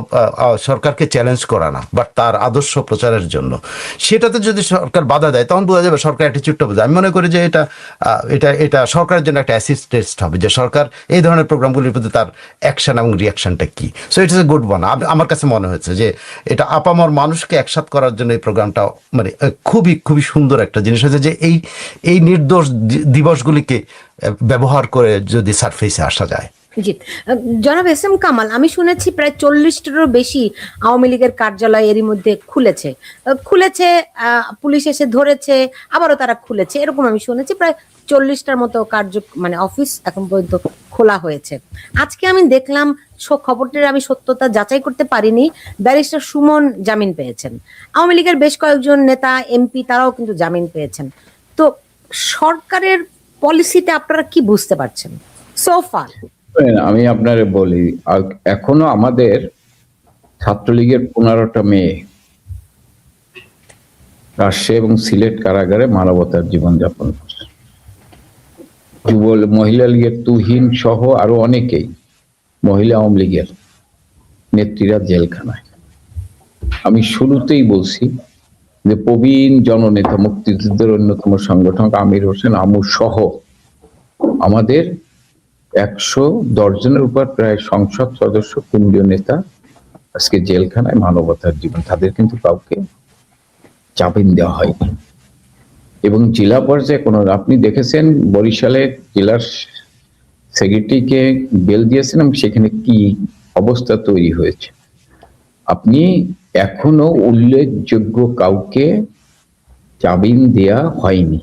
সরকারকে চ্যালেঞ্জ করা না, বাট তার আদর্শ প্রচারের জন্য, সেটাতে যদি সরকার বাধা দেয়, তখন বোঝা যাবে সরকার অ্যাটিচিউডটা বোঝা। আমি মনে করি যে এটা সরকারের জন্য একটা অ্যাসিড টেস্ট হবে, যে সরকার এই ধরনের প্রোগ্রামগুলির প্রতি তার অ্যাকশন এবং রিয়াকশনটা কি। So it is a good one. আমার কাছে মনে হয়েছে যে এটা আপামর মানুষকে একসাথ করার জন্য এই প্রোগ্রামটা মানে খুবই খুবই সুন্দর একটা জিনিস হয়েছে, যে এই নির্দোষ দিবসগুলিকে ব্যবহার করে যদি সারফেসে আসা যায়। জি, জনাব এস এম কামাল, আমি শুনেছি প্রায় 40টারও বেশি আওয়ামী লীগের কার্যালয় এরই মধ্যে খুলেছে, পুলিশ এসে ধরেছে, আবারও তারা খুলেছে, এরকম আমি শুনেছি। প্রায় 40টার মতো মানে অফিস এখন পর্যন্ত খোলা হয়েছে। আজকে আমি দেখলাম, খবরটির আমি সত্যতা যাচাই করতে পারিনি, ব্যারিস্টার সুমন জামিন পেয়েছেন, আওয়ামী লীগের বেশ কয়েকজন নেতা এমপি তারাও কিন্তু জামিন পেয়েছেন। তো সরকারের পলিসিতে আপনারা কি বুঝতে পারছেন সোফার? আমি আপনারে বলি, এখনো আমাদের ছাত্রলীগের 15টা মেয়ে রাজশাহী এবং সিলেট কারাগারে মানবতার জীবনযাপন করছে। মহিলা লীগের তুহিন সহ আরো অনেকেই, মহিলা আওয়ামী লীগের নেত্রীরা জেলখানায়। আমি শুরুতেই বলছি যে প্রবীণ জননেতা, মুক্তিযুদ্ধের অন্যতম সংগঠক আমির হোসেন আমু সহ আমাদের 110 জনের উপর প্রায় সংসদ সদস্য, কেন্দ্রীয় নেতা আজকে জেলখানায় মানবতার জীবন। তাদের কিন্তু কাউকে জামিন দেওয়া হয়নি। এবং জেলা পর্যায়ে কোনো, আপনি দেখেছেন বরিশালে জেলার সেক্রেটারিকে বেল দিয়েছেন এবং সেখানে কি অবস্থা তৈরি হয়েছে। আপনি এখনো উল্লেখযোগ্য কাউকে জামিন দেয়া হয়নি,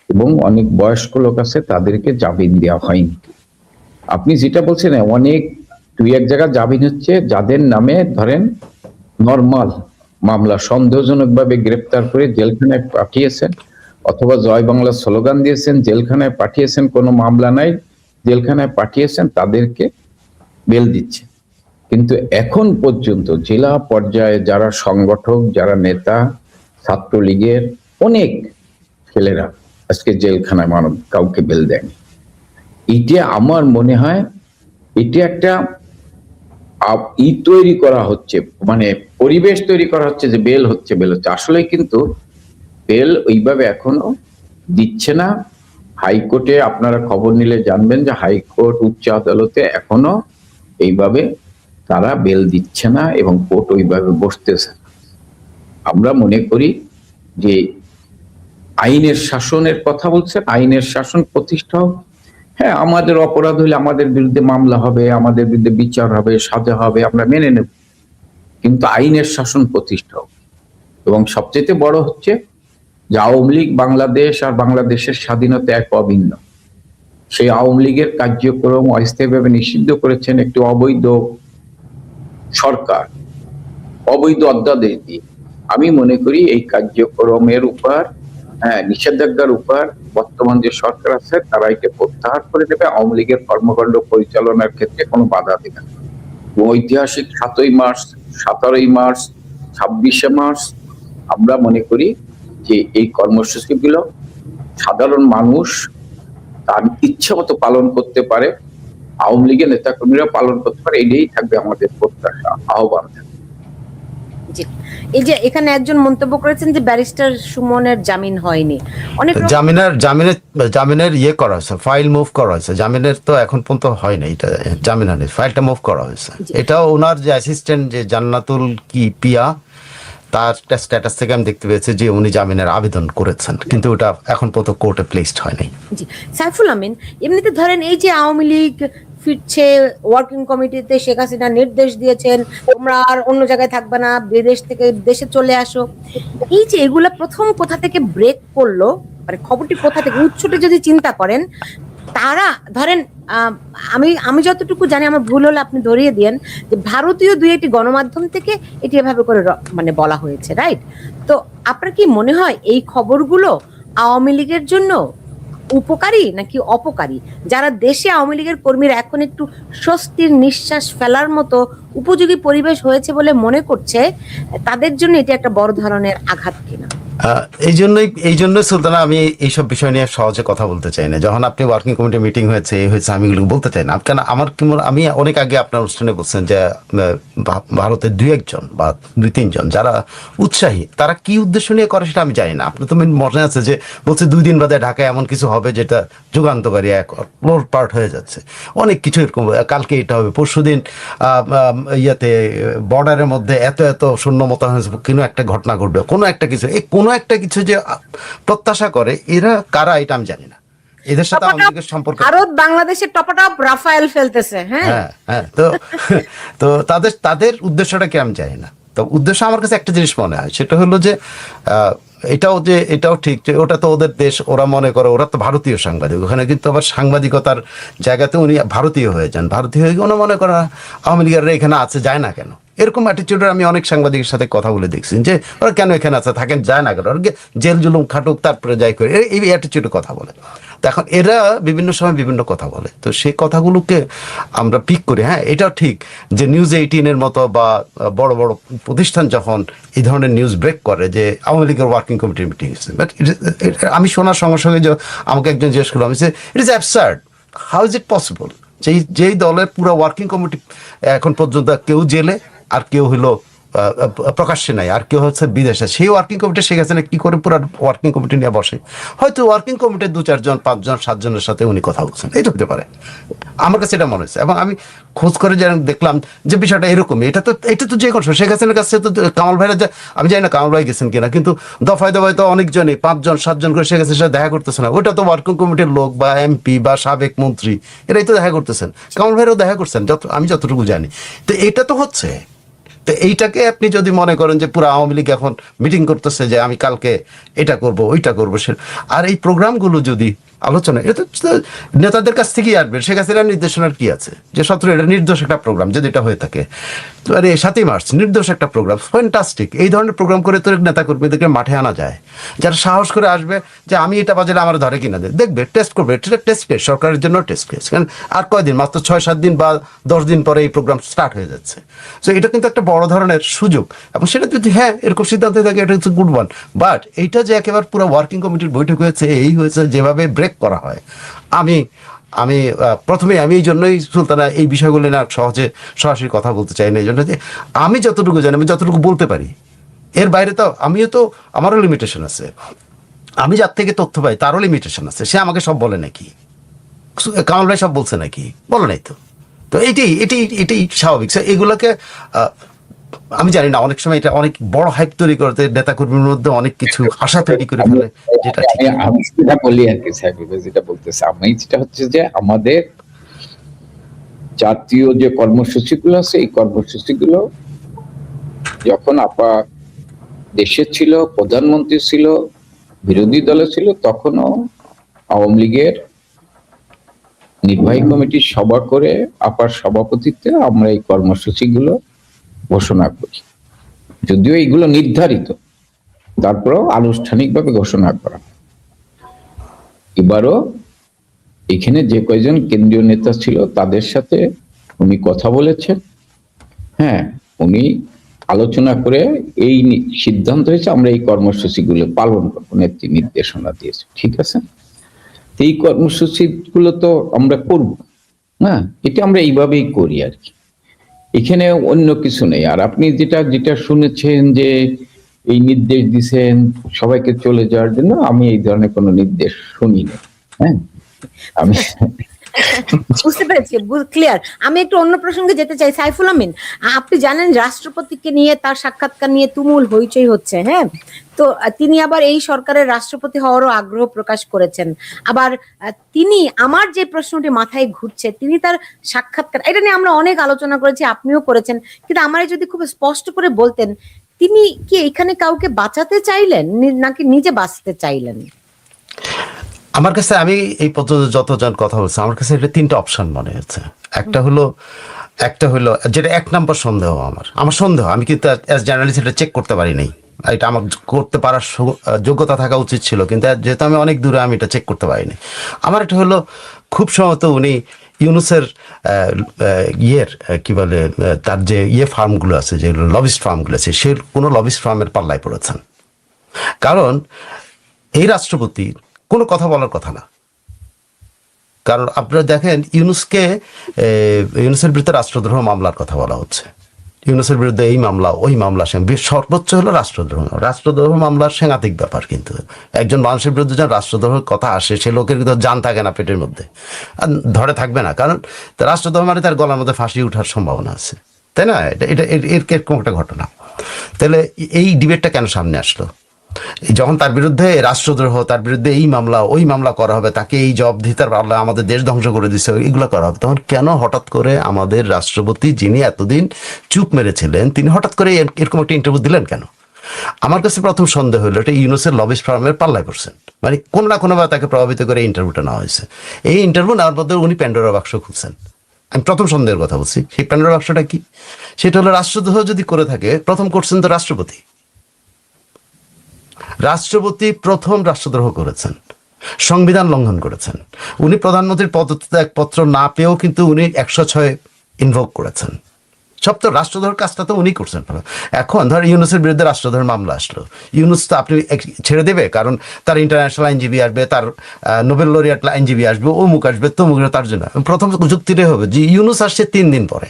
এবং অনেক বয়স্ক লোক আছে তাদেরকে জামিন দেওয়া হয়নি। আপনি যেটা বলছেন, অনেক 2-1 জায়গা জামিন হচ্ছে, যাদের নামে ধরেন নরমাল মামলা সন্দেহজনক ভাবে গ্রেপ্তার করে জেলখানায় পাঠিয়েছেন, অথবা জয় বাংলা স্লোগান দিয়েছেন, জেলখানায় পাঠিয়েছেন, কোনো মামলা নাই, জেলখানায় পাঠিয়েছেন, তাদেরকে বেল দিচ্ছে। কিন্তু এখন পর্যন্ত জেলা পর্যায়ে যারা সংগঠক, যারা নেতা, ছাত্রলীগের অনেক ছেলেরা আজকে জেলখানায় কাউকে বেল দেয়নি। এটা আমার মনে হয় এটা একটা তৈরি করা হচ্ছে, মানে পরিবেশ তৈরি করা হচ্ছে যে বেল হচ্ছে। আসলে কিন্তু বেল ওইভাবে এখনো দিচ্ছে না। হাইকোর্টে আপনারা খবর নিলে জানবেন যে হাইকোর্ট, উচ্চ আদালতে এখনো এইভাবে তারা বেল দিচ্ছে না, এবং কোর্ট ওইভাবে বসতেছে। আমরা মনে করি যে আইনের শাসনের কথা বলছেন, আইনের শাসন প্রতিষ্ঠা হোক। হ্যাঁ, আমাদের অপরাধ হলে আমাদের বিরুদ্ধে মামলা হবে, আমাদের বিরুদ্ধে বিচার হবে, সাজা হবে, আমরা মেনে নেব, কিন্তু আইনের শাসন প্রতিষ্ঠা হোক। এবং সবচেয়ে বড় হচ্ছে যে আওয়ামী লীগ বাংলাদেশ আর বাংলাদেশের স্বাধীনতা এক অভিন্ন। সেই আওয়ামী লীগের কার্যক্রম অস্থায়ীভাবে নিষিদ্ধ করেছেন একটি অবৈধ সরকার, অবৈধ অধ্যাদেশ দিয়ে। আমি মনে করি এই কার্যক্রমের উপর, নিষেধাজ্ঞার উপর বর্তমান যে সরকার আছে তারা একে প্রত্যাহার করে দেবে। আওয়ামী লীগের কর্মকাণ্ড পরিচালনার ক্ষেত্রে কোনো বাধা দেবে না। ঐতিহাসিক 7ই মার্চ, 17ই মার্চ, 26শে মার্চ আমরা মনে করি যে এই কর্মসূচিগুলো সাধারণ মানুষ তার ইচ্ছে মতো পালন করতে পারে, আওয়ামী লীগের নেতাকর্মীরা পালন করতে পারে, এটাই থাকবে আমাদের প্রত্যাশা, আহ্বান। জি, এই যে এখানে একজন মন্তব্য করেছেন যে ব্যারিস্টার সুমনের জামিন হয়নি, অনেক জামিনের ইয়ে করা হয়েছে, ফাইল মুভ করা হয়েছে, জামিনের তো এখন পর্যন্ত হয় না, এটা জামিন হয়নি, ফাইলটা মুভ করা হয়েছে। এটা ওনার যে অ্যাসিস্ট্যান্ট যে জান্নাতুল কি পিয়া, তার স্ট্যাটাস থেকে আমি দেখতে পেয়েছি যে উনি জামিনের আবেদন করেছেন, কিন্তু ওটা এখন পর্যন্ত কোর্টে প্লেসড হয়নি। জি, সাইফুল আমিন, এমনিতে ধরেন এই যে আওয়ামী লীগ ফিরছে, ওয়ার্কিং কমিটিতে শেখ হাসিনা নির্দেশ দিয়েছেন তোমরা আর অন্য জায়গায় থাকবে না, বিদেশ থেকে দেশে চলে আসো, এই যে এগুলা প্রথম কোথা থেকে ব্রেক করলো, মানে খবরটি কোথা থেকে, উৎসটি যদি চিন্তা করেন, তারা ধরেন আমি যতটুকু জানি, আমার ভুল হলে আপনি ধরিয়ে দিয়েন, যে ভারতীয় দুই একটি গণমাধ্যম থেকে এটি এভাবে করে মানে বলা হয়েছে, রাইট? তো আপনার কি মনে হয় এই খবরগুলো আওয়ামী লীগের জন্য উপকারী নাকি অপকারী? যারা দেশে আওয়ামী লীগের কর্মীরা এখন একটু স্বস্তির নিঃশ্বাস ফেলার মতো উপযোগী পরিবেশ হয়েছে বলে মনে করছে, তাদের জন্য এটি একটা বড় ধরনের আঘাত কিনা? এই জন্যই সুলতানা, আমি এইসব বিষয় নিয়ে সহজে কথা বলতে চাই না। যখন আপনি ওয়ার্কিং কমিটি মিটিং হয়েছে আমি এগুলো বলতে চাই না, কেন আমার কি আমি অনেক আগে আপনার অনুষ্ঠানে বলছেন যে ভারতের দুই একজন বা দুই তিনজন যারা উৎসাহী, তারা কি উদ্দেশ্য নিয়ে করে সেটা আমি জানি না। আপনার তো মনে আছে যে বলছে 2 দিন বাদে ঢাকায় এমন কিছু হবে যেটা যুগান্তকারী, এক পার্ট হয়ে যাচ্ছে, অনেক কিছু এরকম, কালকে এটা হবে, পরশুদিন ইয়াতে বর্ডারের মধ্যে এত সৈন্য মোতায়েন হয়েছে, কোনো একটা ঘটনা ঘটবে, কোনো একটা কিছু, এই কোনো একটা কিছু যে প্রত্যাশা করে, এরা কারা এটা আমি জানি না। এদের সাথে আমাদের সম্পর্ক, ভারত বাংলাদেশের টপাটপ রাফায়েল ফেলতেছে, হ্যাঁ, তো তাদের উদ্দেশ্যটা কি আমি জানি না। তো উদ্দেশ্য আমার কাছে একটা জিনিস মনে হয়, সেটা হলো যে এটাও ঠিক যে ওটা তো ওদের দেশ, ওরা মনে করে ওরা তো ভারতীয় সাংবাদিক, ওখানে কিন্তু আবার সাংবাদিকতার জায়গাতে উনি ভারতীয় হয়ে যান, ভারতীয় হয়ে গিয়ে ওরা মনে করে আওয়ামী লীগেরা এখানে আছে, যায় না কেন, এরকম অ্যাটিটিউডের আমি অনেক সাংবাদিকের সাথে কথা বলে দেখছি যে ওরা কেন এখানে আছে, থাকেন, যায় না কেন, ওরা জেল জুলুম খাটুক তারপরে যাই করে, এই অ্যাটিটিউডে কথা বলে। তো এখন এরা বিভিন্ন সময় বিভিন্ন কথা বলে, তো সেই কথাগুলোকে আমরা পিক করি। হ্যাঁ, এটাও ঠিক যে নিউজ 18-এর মতো বা বড় বড় প্রতিষ্ঠান যখন এই ধরনের নিউজ ব্রেক করে যে আওয়ামী লীগের ওয়ার্কিং কমিটির মিটিং হয়েছে, বাট আমি শোনার সঙ্গে সঙ্গে যে আমাকে একজন জিজ্ঞেস করলো, আমি it is absurd, how is it possible যেই দলের পুরো ওয়ার্কিং কমিটি এখন পর্যন্ত কেউ জেলে আর কেউ হলো প্রকাশ্যে নাই, আর কেউ হচ্ছে বিদেশে, সেই ওয়ার্কিং কমিটি শেখ হাসিনা কি করে পুরো ওয়ার্কিং কমিটি নিয়ে বসে? হয়তো ওয়ার্কিং কমিটির 2-4 জন 5 জন 7 জনের সাথে উনি কথা বলছেন, এটা হতে পারে, আমার কাছে এটা মনে হয়েছে। এবং আমি খোঁজ করে যেন দেখলাম যে বিষয়টা এরকমই, এটা তো যে কোনো শেখ হাসিনার কাছে তো কামাল ভাইরা, আমি জানি না কামাল ভাই গেছেন কিনা, কিন্তু দফায় তো অনেকজনই 5 জন 7 জন করে শেখ হাসিনার সাথে দেখা করতেছে না, ওইটা তো ওয়ার্কিং কমিটির লোক বা এমপি বা সাবেক মন্ত্রী, এরাই তো দেখা করতেছেন, কামাল ভাইরাও দেখা করছেন আমি যতটুকু জানি। তো এটা তো হচ্ছে, তো এইটাকে আপনি যদি মনে করেন যে পুরো আওয়ামী লীগ এখন মিটিং করতেছে যে আমি কালকে এটা করব ওইটা করবো, আর এই প্রোগ্রামগুলো যদি আলোচনা, এটা তো নেতাদের কাছ থেকেই আসবে। শেখ হাসিনার নির্দেশনার কি আছে যে 17 এটা নির্দোষ একটা প্রোগ্রাম, যদি এটা হয়ে থাকে, আরে 7ই মার্চ নির্দোষ একটা প্রোগ্রাম, ফ্যান্টাস্টিক, এই ধরনের প্রোগ্রাম করে তো নেতা কর্মীদেরকে মাঠে আনা যায়, যারা সাহস করে আসবে যে আমি এটা বাজারে আমার ধরে কিনা দেখবে, টেস্ট করবে, এটা টেস্ট কেস, সরকারের জন্য টেস্ট কেস, কারণ আর কয়দিন, মাত্র 6-7 দিন বা 10 দিন পরে এই প্রোগ্রাম স্টার্ট হয়ে যাচ্ছে। সো এটা কিন্তু একটা বড় ধরনের সুযোগ, এবং সেটা যদি এরকম সিদ্ধান্ত থাকে, এটা হচ্ছে গুড ওয়ান। বাট এইটা যে একেবারে পুরো ওয়ার্কিং কমিটির বৈঠক হয়েছে, এই হয়েছে যেভাবে ব্রেক করা হয়, আমি প্রথমে আমি এই জন্যই সুলতানা এই বিষয়গুলো না সহজে সরাসরি কথা বলতে চাই না, এই জন্য যে আমি যতটুকু জানি, আমি যতটুকু বলতে পারি, এর বাইরে তো আমারও লিমিটেশন আছে, আমি যার থেকে তথ্য পাই তারও লিমিটেশন আছে, সে আমাকে সব বলে নাকি, কামাল ভাই সব বলছে নাকি, বলে নাই তো এটাই স্বাভাবিক। এগুলোকে আমি জানি না, অনেক সময় এটা অনেক বড় হাইপ তৈরি করতে নেতা কর্মীর মধ্যে অনেক কিছু আশা তৈরি করে ফেলে, যেটা আমি সেটা বলি আর কি, যেটা বলতেছে আমি, যেটা হচ্ছে যে আমাদের জাতীয় যে কর্মসূচিগুলো আছে, এই কর্মসূচিগুলো যখন দেশে ছিল, প্রধানমন্ত্রী ছিল, বিরোধী দলে ছিল, তখনও আওয়ামী লীগের নির্বাহী কমিটির সভা করে আপার সভাপতিত্বে আমরা এই কর্মসূচিগুলো ঘোষণা করি, যদিও এগুলো নির্ধারিত, তারপরেও আনুষ্ঠানিকভাবে ঘোষণা করা। এবারও এখানে যে কয়জন কেন্দ্রীয় নেতা ছিল তাদের সাথে উনি কথা বলেছেন, উনি আলোচনা করে এই সিদ্ধান্ত হয়েছে আমরা এই কর্মসূচিগুলো পালন করবো, নেত্রী নির্দেশনা দিয়েছে, ঠিক আছে। তো এই কর্মসূচি গুলো তো আমরা করব, হ্যাঁ, এটা আমরা এইভাবেই করি আর কি, এখানে অন্য কিছু নেই। আর আপনি যেটা যেটা শুনেছেন যে এই নির্দেশ দিছেন সবাইকে চলে যাওয়ার জন্য, আমি এই ধরনের কোনো নির্দেশ শুনিনি। হ্যাঁ, আমি বুঝতে পেরেছি, ক্লিয়ার। আমি একটু অন্য প্রসঙ্গে যেতে চাই। সাইফুল আমিন, আপনি জানেন রাষ্ট্রপতিকে নিয়ে, তার সাক্ষাৎকার নিয়ে তুমুল হইচই হচ্ছে, হ্যাঁ। তো তিনি আবার এই সরকারের রাষ্ট্রপতি হওয়ারও আগ্রহ প্রকাশ করেছেন। আবার তিনি, আমার যে প্রশ্নটি মাথায় ঘুরছে, তিনি তার সাক্ষাৎকার, এটা নিয়ে আমরা অনেক আলোচনা করেছি, আপনিও করেছেন, কিন্তু আমার যদি খুব স্পষ্ট করে বলতেন, তিনি কি এখানে কাউকে বাঁচাতে চাইলেন নাকি নিজে বাঁচতে চাইলেন? আমার কাছে, আমি এই পর্যন্ত যতজন কথা বলছে, আমার কাছে এটা তিনটা অপশন মনে হচ্ছে। একটা হলো যেটা 1 নম্বর সন্দেহ, আমার সন্দেহ, আমি কিন্তু অ্যাজ জার্নালিস্ট এটা চেক করতে পারি নাই, এটা আমার করতে পারার যোগ্যতা থাকা উচিত ছিল, কিন্তু যেহেতু আমি অনেক দূরে, আমি এটা চেক করতে পারিনি। আমার এটা হলো খুব সম্ভবত উনি ইউনুসের কি বলে, তার যে ফার্মগুলো আছে, যেগুলো লবিস্ট ফার্মগুলো আছে, সে কোনো লবিস্ট ফার্মের পাল্লায় পড়েছেন। কারণ এই রাষ্ট্রপতি কোনো কথা বলার কথা না। কারণ আপনারা দেখেন, ইউনুসের বিরুদ্ধে রাষ্ট্রদ্রোহ মামলার কথা বলা হচ্ছে, ইউনুসের বিরুদ্ধে এই মামলা ওই মামলা, সর্বোচ্চ হলো রাষ্ট্রদ্রোহ মামলার সাংঘাতিক ব্যাপার। কিন্তু একজন মানুষের বিরুদ্ধে যখন রাষ্ট্রদ্রোহের কথা আসে, সে লোকের কিন্তু জান থাকে না পেটের মধ্যে, আর ধরে থাকবে না, কারণ রাষ্ট্রদ্রোহ মানে তার গলার মধ্যে ফাঁসি ওঠার সম্ভাবনা আছে, তাই না? এটা এরকম একটা ঘটনা। তাহলে এই ডিবেটটা কেন সামনে আসলো? যখন তার বিরুদ্ধে রাষ্ট্রদ্রোহ, তার বিরুদ্ধে এই মামলা ওই মামলা করা হবে, তাকে এই জবাবদিহিতার পাল্লায় আমাদের দেশ ধ্বংস করে দিচ্ছে, এগুলো করা হবে, তখন কেন হঠাৎ করে আমাদের রাষ্ট্রপতি, যিনি এতদিন চুপ মেরেছিলেন, তিনি হঠাৎ করে এরকম একটা ইন্টারভিউ দিলেন কেন? আমার কাছে প্রথম সন্দেহ হলো এটা ইউনুসের লবিস্ট ফার্মের পাল্লায় পড়ছেন, মানে কোনো না কোনোভাবে তাকে প্রভাবিত করে ইন্টারভিউটা নেওয়া হয়েছে। এই ইন্টারভিউ নেওয়ার মধ্যে উনি প্যান্ডোরা বাক্স খুলছেন। আমি প্রথম সন্দেহের কথা বলছি। সেই প্যান্ডোরা বাক্সটা কি? সেটা হলো রাষ্ট্রদ্রোহ যদি করে থাকে, প্রথম করছেন তো রাষ্ট্রপতি প্রথম রাষ্ট্রদ্রোহ করেছেন, সংবিধান লঙ্ঘন করেছেন। উনি প্রধানমন্ত্রীর পদত্যাগপত্র না পেয়েও কিন্তু উনি 106 ইনভোক করেছেন। সব তো রাষ্ট্রদ্রোহের কাজটা তো উনি করছেন। এখন ধর ইউনুসের বিরুদ্ধে রাষ্ট্রদ্রোহের মামলা আসলো, ইউনুস তো আপনি ছেড়ে দেবে, কারণ তার ইন্টারন্যাশনাল আইনজীবী আসবে, তার নোবেল লরিয়েট আইনজীবী আসবে, অমুক আসবে তমুক, তার জন্য প্রথম যুক্তিটাই হবে যে ইউনুস আসছে 3 দিন পরে,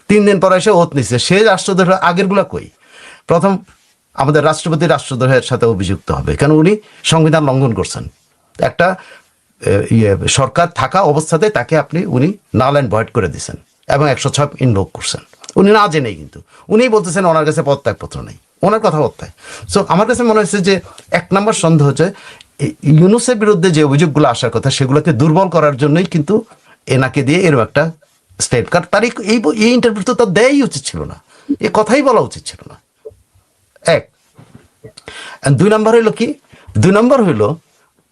3 দিন পরে এসে ওত নিচ্ছে, সে রাষ্ট্রদ্রোহ আগের গুলা কই? প্রথম আমাদের রাষ্ট্রপতি রাষ্ট্রদ্রোহের সাথে অভিযুক্ত হবে, কেন উনি সংবিধান লঙ্ঘন করছেন। একটা সরকার থাকা অবস্থাতে তাকে উনি নাল অ্যান্ড ভয়েড করে দিচ্ছেন এবং 106 ইনভোক করছেন, উনি না জেনেই। কিন্তু উনিই বলতেছেন ওনার কাছে পদত্যাগপত্র নেই, ওনার কথা হত্যা। সো আমার কাছে মনে হচ্ছে যে 1 নম্বর সন্দেহ হচ্ছে ইউনুসের বিরুদ্ধে যে অভিযোগগুলো আসার কথা, সেগুলোকে দুর্বল করার জন্যই কিন্তু এনাকে দিয়ে এরকম একটা স্টেট, কারণ তার এই ইন্টারভিউ তো তার দেয়াই উচিত ছিল না, এ কথাই বলা উচিত ছিল না। 1 2 নম্বর হইলো কি? 2 নম্বর হইলো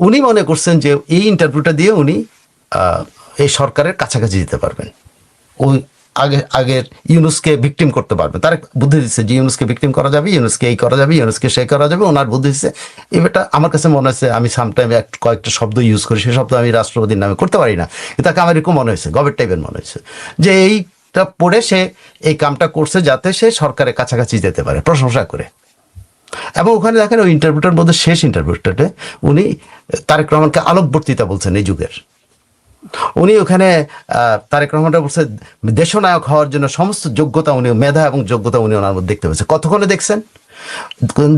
উনি মনে করছেন যে এই ইন্টারভিউটা দিয়ে উনি এই সরকারের কাছাকাছি যেতে পারবেন, ওই আগের ইউনুসকে ভিকটিম করতে পারবেন। তার বুদ্ধি দিচ্ছে যে ইউনুসকে ভিকটিম করা যাবে, ইউনুসকে এই করা যাবে, ইউনুসকে সেই করা যাবে, ওনার বুদ্ধি দিচ্ছে। এবারটা আমার কাছে মনে হয়েছে, আমি সামটাইম কয়েকটা শব্দ ইউজ করি, সেই শব্দ আমি রাষ্ট্রপতির নামে করতে পারি না, কিন্তু তাকে আমার এরকম মনে হয়েছে, গভর্নমেন্ট টাইপের মনে হয়েছে যে এইটা পড়ে সে এই কামটা করছে যাতে সে সরকারের কাছাকাছি যেতে পারে, প্রশংসা করে। এবং ওখানে দেখেন ওই ইন্টারভিউটার মধ্যে শেষ ইন্টারভিউটাতে উনি তারেক রহমানকে আলোকবর্তিতা বলছেন এই যুগের। উনি ওখানে তারেক রহমানটা বলছে দেশনায়ক হওয়ার জন্য সমস্ত যোগ্যতা উনি, মেধা এবং যোগ্যতা উনি ওনার মধ্যে দেখতে পেয়েছে। কতক্ষণে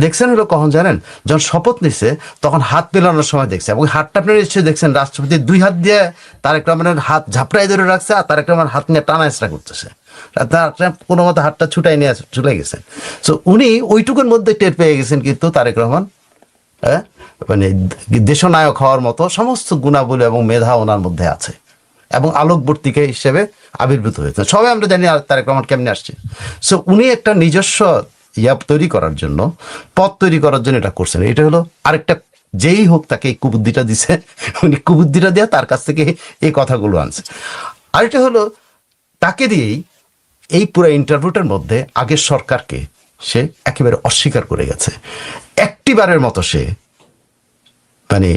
দেখছেন হলো কখন জানেন? যখন শপথ নিচ্ছে তখন হাত মেলানোর সময় দেখছে, এবং হাতটা আপনি নিশ্চয়ই দেখছেন, রাষ্ট্রপতি 2 হাত দিয়ে তারেক রহমানের হাত ঝাপড়াই ধরে রাখছে, আর তারেক রহমান হাত নিয়ে টানা এসরা করতেছে, কোনো মতো হাতটা ছুটাই নিয়ে চলে গেছেন। তো উনি ওইটুকুর মধ্যে টের পেয়ে গেছেন কিন্তু তারেক রহমান মানে দেশনায়ক হওয়ার মতো সমস্ত গুণাবলী এবং মেধা ওনার মধ্যে আছে, এবং আলোকবর্তিকা হিসেবে আবির্ভূত হয়েছে। সবাই আমরা জানি তারেক রহমান কেমনে আসছে। সো উনি একটা নিজস্ব তৈরি করার জন্য, পথ তৈরি করার জন্য এটা করছেন। এটা হলো আরেকটা, যেই হোক তাকে এই কুবুদ্ধিটা দিছে, উনি কুবুদ্ধিটা দিয়ে তার কাছ থেকে এই কথাগুলো আনছে। আরেকটা হলো তাকে দিয়েই এই পুরো ইন্টারভিউটার মধ্যে আগের সরকারকে সে একেবারে অস্বীকার করে গেছে। একটিবারের মতো সে মানে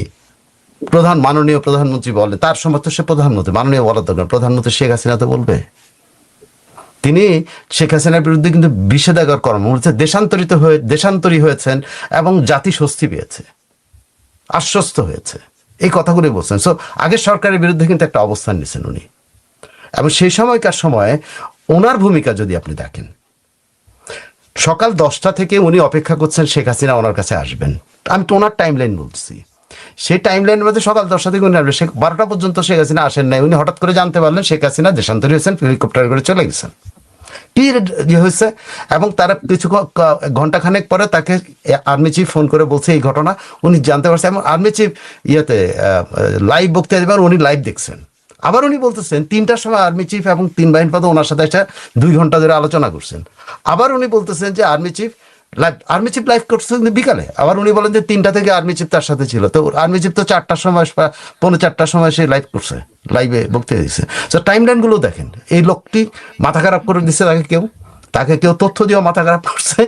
মাননীয় প্রধানমন্ত্রী বলে, তার সমর্থ সে প্রধানমন্ত্রী, মাননীয় বলার দরকার, প্রধানমন্ত্রী শেখ হাসিনা তো বলবে তিনি শেখ হাসিনার বিরুদ্ধে কিন্তু বিষেধাগার কর্ম হচ্ছে, দেশান্তরী হয়েছেন এবং জাতি স্বস্তি পেয়েছে, আশ্বস্ত হয়েছে, এই কথাগুলি বলছেন। সো আগের সরকারের বিরুদ্ধে কিন্তু একটা অবস্থান নিয়েছেন উনি, এবং সেই সময়কার সময়ে ওনার ভূমিকা যদি আপনি দেখেন, সকাল 10টা থেকে উনি অপেক্ষা করছেন শেখ হাসিনা ওনার কাছে আসবেন। আমি তো ওনার টাইম লাইন বলছি, সেই টাইম লাইনের মধ্যে সকাল 10টা থেকে উনি আসবেন, 12টা পর্যন্ত শেখ হাসিনা আসেন নাই। উনি হঠাৎ করে জানতে পারলেন শেখ হাসিনা দেশান্তরী হয়েছেন, হেলিকপ্টারে করে চলে গেছেন, কি হয়েছে। এবং তারা কিছু ঘন্টাখানেক পরে তাকে আর্মি চিফ ফোন করে বলছে এই ঘটনা, উনি জানতে পারছেন। এবং আর্মি চিফ লাইভ বক্তৃতা দেবেন, উনি লাইভ দেখছেন। আবার উনি বলতেছেন 3টার সময় আর্মি চিফ এবং 3 বাহিনী পদ ওনার সাথে একটা 2 ঘন্টা ধরে আলোচনা করছেন। আবার উনি বলতেছেন যে আর্মি চিফ লাইভ করছেন বিকালে। আবার উনি বলেন যে 3টা থেকে আর্মি চিফ তার সাথে ছিল। তো আর্মি চিফ তো 4টার সময়, 4:45টার সময় সে লাইভ করছে, লাইভে বক্তৃতা দিচ্ছে। তো টাইম লাইন গুলো দেখেন, এই লোকটি মাথা খারাপ করে দিচ্ছে, তাকে কেউ তথ্য দিয়ে মাথা খারাপ করছে,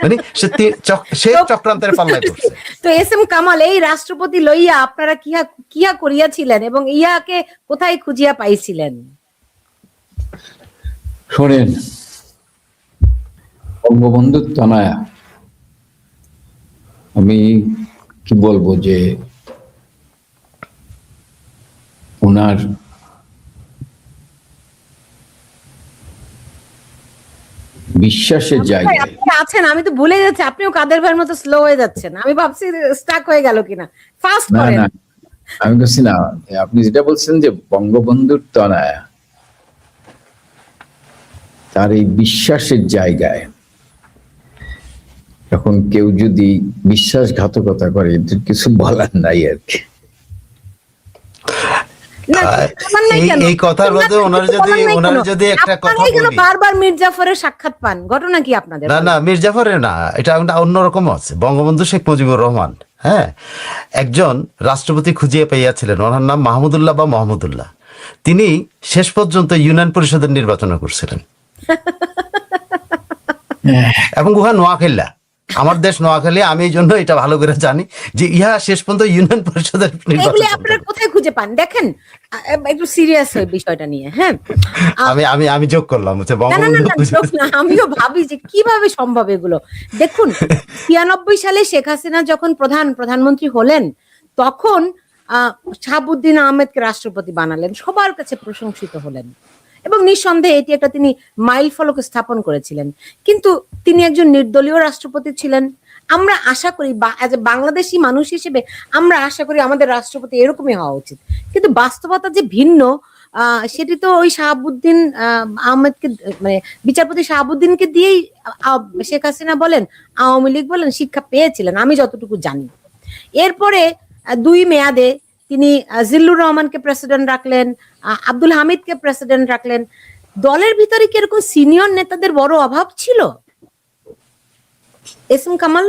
মানে সে চক্রান্তের পাল্লায় করছে। তো এস এম কামাল, এই রাষ্ট্রপতি লইয়া আপনারা কিয়া করিয়াছিলেন এবং ইয়াকে কোথায় খুঁজিয়া পাইছিলেন? শোনেন, বঙ্গবন্ধুর তনয়া, আমি কি বলবো যে ওনার বিশ্বাসের জায়গায় আপনি আছেন, আমি তো ভুলে যাচ্ছি, আপনিও কাদের ভাইয়ের মতো স্লো হয়ে যাচ্ছেন। আমি ভাবছি স্টাক হয়ে গেল কিনা, ফাস্ট না করেন। না, আমি বলছি না, আপনি যেটা বলছেন যে বঙ্গবন্ধুর তনয়া, তার এই বিশ্বাসের জায়গায় এখন কেউ যদি বিশ্বাসঘাতকতা করে, এদের কিছু বলার নাই আর কি। এই কথার মধ্যে ওনার যদি একটা কথা বলি, বারবার মীর জাফরের সাক্ষাৎ পান, ঘটনা কি আপনাদের? না মীর জাফরের না, এটা অন্যরকম আছে। বঙ্গবন্ধু শেখ মুজিবুর রহমান, হ্যাঁ, একজন রাষ্ট্রপতি খুঁজিয়ে পাইয়াছিলেন, ওনার নাম মাহমুদুল্লাহ বা মোহাম্মদুল্লাহ। তিনি শেষ পর্যন্ত ইউনিয়ন পরিষদের নির্বাচন করছিলেন, এবং উহা নোয়াখালী, আমার দেশ নোয়াখালী। আমি এই জন্য এটা ভালো করে জানি যে ইহা শেষ পর্যন্ত ইউনিয়ন পরিষদের নির্বাচন। আপনারা কোথায় খুঁজে পান? দেখেন, একটু সিরিয়াস হয়ে বিষয়টা নিয়ে। হ্যাঁ, আমি যোগ করলাম, আমিও ভাবি যে কিভাবে সম্ভব এগুলো। দেখুন, 96 সালে শেখ হাসিনা যখন প্রধানমন্ত্রী হলেন, তখন শাহাবুদ্দিন আহমেদকে রাষ্ট্রপতি বানালেন, সবার কাছে প্রশংসিত হলেন, এবং নিঃসন্দেহে এটি একটা তিনি মাইল ফলক স্থাপন করেছিলেন। কিন্তু তিনি একজন নির্দলীয় রাষ্ট্রপতি ছিলেন। আমরা আশা করি, বাংলাদেশি মানুষ হিসেবে আমরা আশা করি আমাদের রাষ্ট্রপতি এরকমই হওয়া উচিত। কিন্তু বাস্তবতা যে ভিন্ন, সেটি তো ওই শাহাবুদ্দিন আহমেদকে, মানে বিচারপতি শাহাবুদ্দিনকে দিয়েই শেখ হাসিনা বলেন, আওয়ামী লীগ বলেন, শিক্ষা পেয়েছিলেন, আমি যতটুকু জানি। এরপরে 2 মেয়াদে তিনি জিল্লুর রহমানকে প্রেসিডেন্ট রাখলেন, আব্দুল হামিদকে প্রেসিডেন্ট রাখলেন। দলের ভিতরে কি এরকম সিনিয়র নেতাদের বড় অভাব ছিল? এস এম কামাল,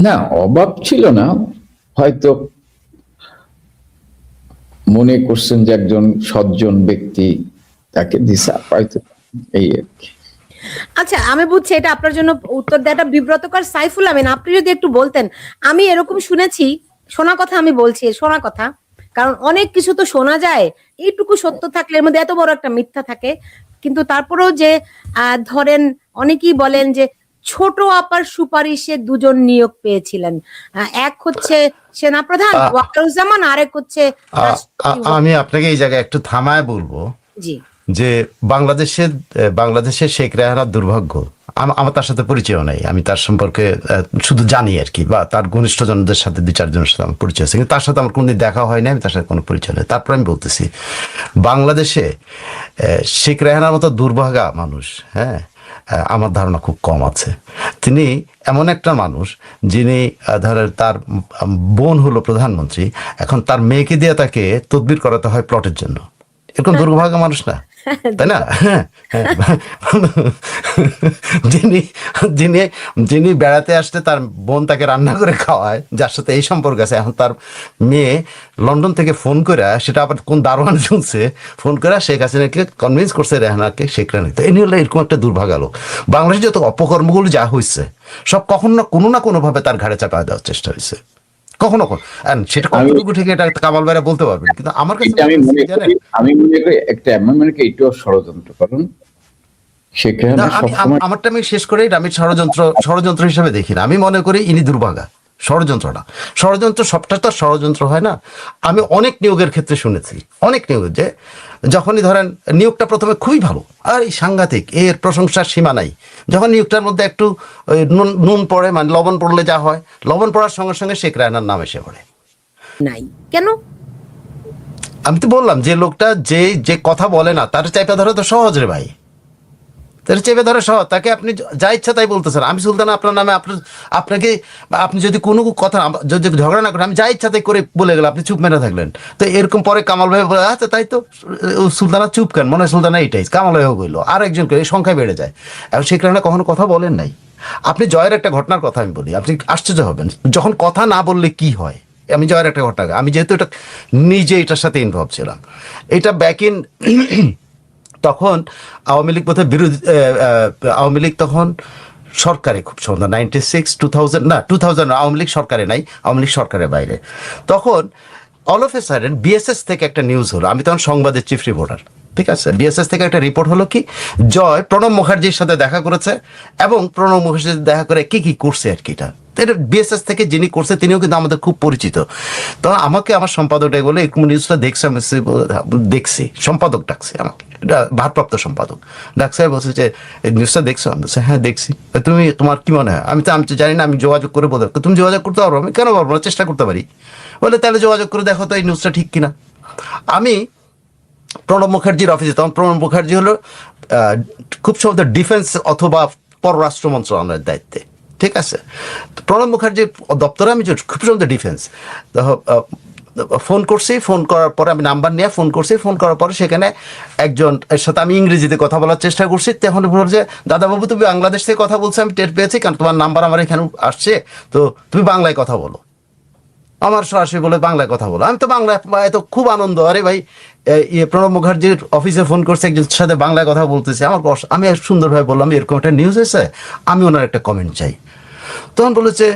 না, অভাব ছিল না, হয়তো মনে করছেন যে একজন সজ্জন ব্যক্তি তাকে দিশা হয়তো, এই আর কি। আচ্ছা, আমি বুঝছি এটা আপনার জন্য উত্তর দেওয়াটা বিব্রতকর। সাইফুল আমিন, আপনি যদি একটু বলতেন। আমি এরকম শুনেছি, শোনা কথা আমি বলছি, শোনা কথা, কারণ অনেক কিছু তো শোনা যায়, এইটুকু সত্য থাকলে এর মধ্যে এত বড় একটা মিথ্যা থাকে। কিন্তু তারপরেও যে ধরেন অনেকেই বলেন যে ছোট আপার সুপারিশে 2 জন নিয়োগ পেয়েছিলেন, এক হচ্ছে সেনাপ্রধান ওয়াকারুজ্জামান, আরেক হচ্ছে। আমি আপনাকে এই জায়গায় একটু থামায় বলবো, জি, যে বাংলাদেশের শেখ রেহানার দুর্ভাগ্য, আমার তার সাথে পরিচয় নাই, আমি তার সম্পর্কে শুধু জানি আর কি, বা তার ঘনিষ্ঠজনদের সাথে 2-4 জনের সাথে আমার পরিচয় আছে, কিন্তু তার সাথে আমার কোনদিন দেখা হয়নি, আমি তার সাথে কোনো পরিচয় নেই। তারপর আমি বলতেছি, বাংলাদেশে শেখ রেহানার মতো দুর্ভাগা মানুষ, হ্যাঁ, আমার ধারণা খুব কম আছে। তিনি এমন একটা মানুষ যিনি ধরেন তার বোন হলো প্রধানমন্ত্রী, এখন তার মেয়েকে দিয়ে তাকে তদবির করাতে হয় প্লটের জন্য। এরকম দুর্ভাগা মানুষ না, তাই না? যিনি বেড়াতে আসতে তার বোন তাকে রান্না করে খাওয়ায়, যার সাথে এই সম্পর্ক আছে। এখন তার মেয়ে লন্ডন থেকে ফোন করে, সেটা আবার কোন দারোয়ান শুনছে, ফোন করে শেখ হাসিনাকে কনভিন্স করছে রেহানাকে শেখ রেহানা। এ নিয়ে এরকম একটা দুর্ভাগা লোক। বাংলাদেশে যত অপকর্মগুলো যা হয়েছে সব কখনো না কোনো ভাবে তার ঘাড়ে চাপা দেওয়ার চেষ্টা হয়েছে। কখনো and সেটা কতটুকু ঠিক এটা কামাল ভাইরা বলতে পারবেন, কিন্তু আমার কাছে এটা আমি মনে করি একটা মানে কি এটাও ষড়যন্ত্র, কারণ শেখ রেহানা সবসময় আমারটা আমি শেষ করে আমি ষড়যন্ত্র হিসেবে দেখি না। আমি মনে করি ইনি দুর্ভাগা, ষড়যন্ত্র সবটা তো ষড়যন্ত্র হয় না। আমি অনেক নিয়োগের ক্ষেত্রে শুনেছি, অনেক নিয়োগ যে যখনই ধরেন নিয়োগটা প্রথমে খুবই ভালো আর এই সাংঘাতিক, এর প্রশংসার সীমা নাই, যখন নিয়োগটার মধ্যে একটু নুন পড়ে, মানে লবণ পড়লে যা হয়, লবণ পড়ার সঙ্গে সঙ্গে শেখ রেহানার নাম এসে পড়ে। নাই কেন? আমি তো বললাম যে লোকটা যে কথা বলে না তার চাইপা ধরে তো সহজ রে ভাই, তার চেপে ধরে সহ তাকে আপনি যা ইচ্ছা তাই বলতেছেন। আমি সুলতানা আপনার নামে আপনাকে আপনি যদি কোনো কথা যদি ঝগড়া না করেন, আমি যা ইচ্ছা তাই করে বলে গেলাম, আপনি চুপ মেরে থাকলেন। তো এরকম পরে কামাল ভাই বলে আচ্ছা তাই তো সুলতানা চুপ কেন, মনে হয় সুলতানা এইটাই, কামাল ভাইও বললো আর একজন করে সংখ্যা বেড়ে যায়। এখন সেই কারণে কখনো কথা বলেন নাই। আপনি জয়ের একটা ঘটনার কথা আমি বলি, আপনি আশ্চর্য হবেন যখন কথা না বললে কি হয়। আমি জয়ের একটা ঘটনা, আমি যেহেতু এটা নিজে এটার সাথে ইনভলভ ছিলাম, এটা ব্যাক ইন তখন আওয়ামী লীগ বোধহয় আওয়ামী লীগ তখন সরকারে খুব সুন্দর 96 2000 না 2000 আওয়ামী লীগ সরকারে নাই, আওয়ামী লীগ সরকারের বাইরে। তখন all of a sudden BSS থেকে একটা নিউজ হলো, আমি তখন সংবাদের চিফ রিপোর্টার, ঠিক আছে, বিএসএস থেকে একটা রিপোর্ট হলো কি জয় প্রণব মুখার্জির সাথে দেখা করেছে এবং প্রণব মুখার্জির সাথে দেখা করে কি করছে আর কি। এটা বিএসএস থেকে যিনি করছে তিনিও কিন্তু আমাদের খুব পরিচিত। তো আমাকে আমার সম্পাদকটাই বলে এরকম নিউজটা দেখছি, সম্পাদক ডাকছে আমাকে, এটা ভারপ্রাপ্ত সম্পাদক ডাকছে, বলছে যে এই নিউজটা দেখছো? আমি বলছি হ্যাঁ দেখছি। তোমার কি মনে হয়? আমি তো জানি না, আমি যোগাযোগ করে বলতে, তুমি যোগাযোগ করতে পারবো? আমি কেন পারবো না, চেষ্টা করতে পারি। বলে তাহলে যোগাযোগ করে দেখো তো এই নিউজটা ঠিক কিনা। আমি প্রণব মুখার্জির অফিসে, তখন প্রণব মুখার্জি হলো খুব সম্ভবত ডিফেন্স অথবা পররাষ্ট্র মন্ত্রণালয়ের দায়িত্বে, ঠিক আছে। প্রণব মুখার্জির দপ্তরে আমি খুব সম্ভবত ডিফেন্স। ফোন করছি, ফোন করার পরে আমি নাম্বার নিয়ে ফোন করছি, ফোন করার পরে সেখানে একজন এর সাথে আমি ইংরেজিতে কথা বলার চেষ্টা করছি। তখন বলছে দাদাবাবু তুমি বাংলাদেশ থেকে কথা বলছো, আমি টের পেয়েছি কারণ তোমার নাম্বার আমার এখানে আসছে, তো তুমি বাংলায় কথা বলো। আমার সরাসরি বলে বাংলায় কথা বলো। আমি তো বাংলায় এত খুব আনন্দ, আরে ভাই প্রণব মুখার্জির অফিসে ফোন করছে, একজনের সাথে বাংলায় কথা বলতেছে। আমি সুন্দরভাবে বললাম এরকম একটা নিউজ হয়েছে, আমি ওনার একটা কমেন্ট চাই। তখন বলেছে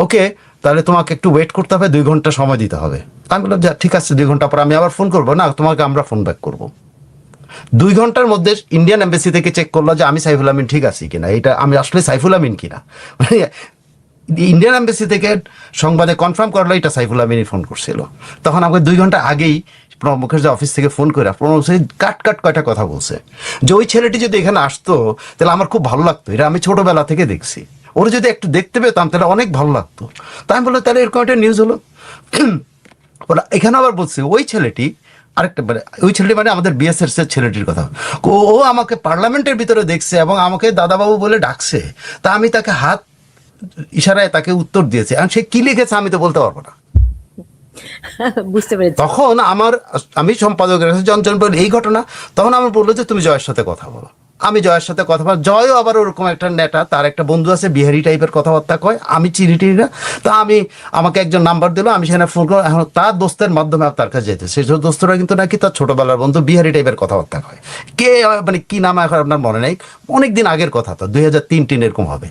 ওকে তাহলে তোমাকে একটু ওয়েট করতে হবে, 2 ঘন্টা সময় দিতে হবে। আমি বললাম ঠিক আছে 2 ঘন্টা পর আমি আবার ফোন করবো। না তোমাকে আমরা ফোন ব্যাক করবো। 2 ঘন্টার মধ্যে ইন্ডিয়ান এম্বাসি থেকে চেক করলো যে আমি সাইফুল আমিন ঠিক আছি কিনা, এটা আমি আসলে সাইফুল আমিন কিনা। মানে ইন্ডিয়ান এম্বাসি থেকে সংবাদে কনফার্ম করলো এটা সাইফুল আমিনই ফোন করছিল। তখন আমাকে 2 ঘন্টা আগেই প্রণব মুখার্জি অফিস থেকে ফোন করে প্রণব মুখার্জি কাট কয়টা কথা বলছে যে ওই ছেলেটি যদি এখানে আসতো তাহলে আমার খুব ভালো লাগতো, এটা আমি ছোটবেলা থেকে দেখছি, ওরা যদি একটু দেখতে পেতাম তাহলে অনেক ভালো লাগতো। তাই আমি বললাম তাহলে এরকম একটা নিউজ হলো। ওরা এখানে আবার বলছে ওই ছেলেটি আরেকটা, মানে ওই ছেলেটি মানে আমাদের বিএসএস এর ছেলেটির কথা, ও আমাকে পার্লামেন্টের ভিতরে দেখছে এবং আমাকে দাদাবাবু বলে ডাকছে। তা আমি তাকে হাত ইশারায় তাকে উত্তর দিয়েছে, আর সে কি লিখেছে আমি তো বলতে পারবো না। বুঝতে পেরেছি। তখন আমি সম্পাদকের কাছে যখন বলি এই ঘটনা, তখন আমার বললো যে তুমি জয়ের সাথে কথা বলো। আমি জয়ের সাথে কথা বল, জয়ও আবার ওরকম একটা নেতা, তার একটা বন্ধু আছে বিহারি টাইপের কথাবার্তা কয়, আমি চিনি না। তা আমাকে একজন নাম্বার দিল, আমি সেখানে ফোন করলাম। এখন তার দোস্তের মাধ্যমে তার কাছে যেতে, সেই দোস্তরা কিন্তু নাকি তার ছোটবেলার বন্ধু, বিহারি টাইপের কথাবার্তা কয়। কে মানে কি নাম এখন আপনার মনে নেই, অনেকদিন আগের কথা, তো 2003-03 এরকম হবে।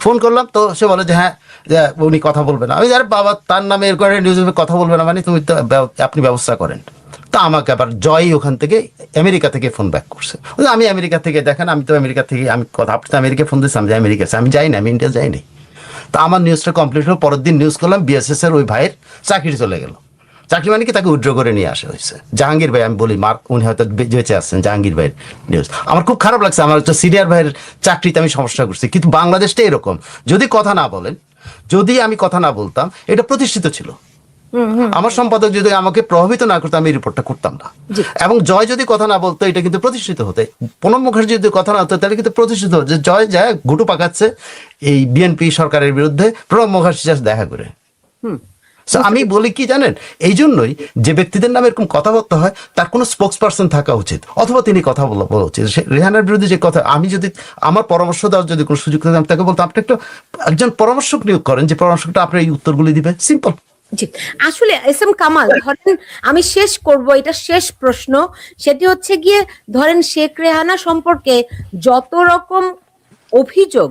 ফোন করলাম তো সে বলে যে হ্যাঁ উনি কথা বলবে না। আমি আরে বাবা তার নামে এরকম নিউজ কথা বলবে না মানে তুমি তো আপনি ব্যবস্থা করেন। তা আমাকে আবার জয় ওখান থেকে আমেরিকা থেকে ফোন ব্যাক করছে, আমি আমেরিকা থেকে দেখেন, আমি তো আমেরিকা থেকে আমি কথা, আপনি তো আমেরিকা ফোন দিচ্ছি, আমি যে আমেরিকা আমি যাইনি, আমি ইন্ডিয়া যাইনি। তা আমার নিউজটা কমপ্লিট হলো, পরের দিন নিউজ করলাম বিএসএস এর ওই ভাইয়ের চাকরি চলে গেল। চাকরি মানে কি তাকে উইথড্র করে নিয়ে আসা হয়েছে। জাহাঙ্গীর ভাই আমি বলি মার্ক, উনি হয়তো বেঁচে আসছেন, জাহাঙ্গীর ভাইয়ের নিউজ আমার খুব খারাপ লাগছে। আমার হচ্ছে সিনিয়র ভাইয়ের চাকরিতে আমি সমস্যা করছি, কিন্তু বাংলাদেশটা এরকম, যদি কথা না বলেন, যদি আমি কথা না বলতাম এটা প্রতিষ্ঠিত ছিল। আমার সম্পাদক যদি আমাকে প্রভাবিত না করতো আমি এই রিপোর্টটা করতাম না। এবং জয় যদি কথা না বলতো এটা কিন্তু প্রতিষ্ঠিত হতো। প্রণব মুখার্জি যদি কথা না হতো তাহলে কিন্তু প্রতিষ্ঠিত হতো যে জয় যায় ঘুটু পাকাচ্ছে এই বিএনপি সরকারের বিরুদ্ধে, প্রণব মুখার্জি দেখা করে। আমি বলি কি জানেন, এই জন্যই যে ব্যক্তিদের নামে এরকম কথাবার্তা হয় তার কোনো স্পোক্স পার্সন থাকা উচিত, অথবা তিনি কথা বলা উচিত। রেহানার বিরুদ্ধে যে কথা, আমি যদি আমার পরামর্শ দেওয়ার যদি কোনো সুযোগ থাকতাম তাকে বলতাম আপনি একজন পরামর্শক নিয়োগ করেন, যে পরামর্শকটা আপনার এই উত্তরগুলি দিবে, সিম্পল। জি আসলে এস এম কামাল, ধরেন আমি শেষ করব, এটা শেষ প্রশ্ন, সেটি হচ্ছে গিয়ে ধরেন শেখ রেহানা সম্পর্কে যত রকম অভিযোগ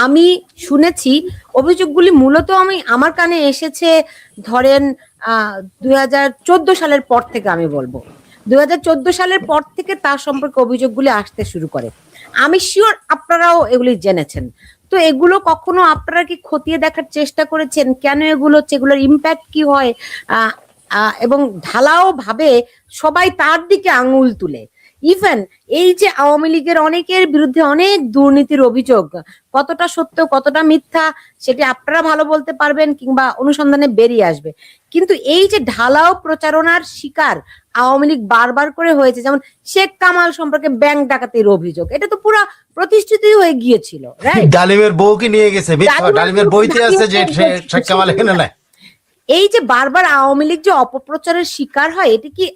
আমি শুনেছি অভিযোগগুলি মূলত আমার কানে এসেছে ধরেন 2014 সালের পর থেকে। আমি বলবো 2014 সালের পর থেকে তার সম্পর্কে অভিযোগগুলি আসতে শুরু করে। আমি শিওর আপনারাও এগুলি জেনেছেন। তো এগুলো কখনো আপনারা কি খতিয়ে দেখার চেষ্টা করেছেন, কেন এগুলো হচ্ছে, এগুলোর ইম্প্যাক্ট কি হয়? এবং ঢালাও ভাবে সবাই তার দিকে আঙুল তুলে। ইভেন এই যে আওয়ামী লীগের অনেকের বিরুদ্ধে অনেক দুর্নীতির অভিযোগ, কতটা সত্য কতটা মিথ্যা সেটি আপনারা ভালো বলতে পারবেন কিংবা অনুসন্ধানে বেরিয়ে আসবে। কিন্তু এই যে ঢালাও প্রচারণার শিকার আওয়ামী লীগ বারবার করে হয়েছে, যেমন শেখ কামাল সম্পর্কে ব্যাংক ডাকাতির অভিযোগ, এটা তো পুরো প্রতিষ্ঠিত হয়ে গিয়েছিল, রাইট? ডালিমের বউকে নিয়ে গেছে, ডালিমের বইতে আছে যে শেখ কামাল এখানে নাই। এই যে বারবার আওয়ামী লীগ যে অপপ্রচারের শিকার হয়, এটা কি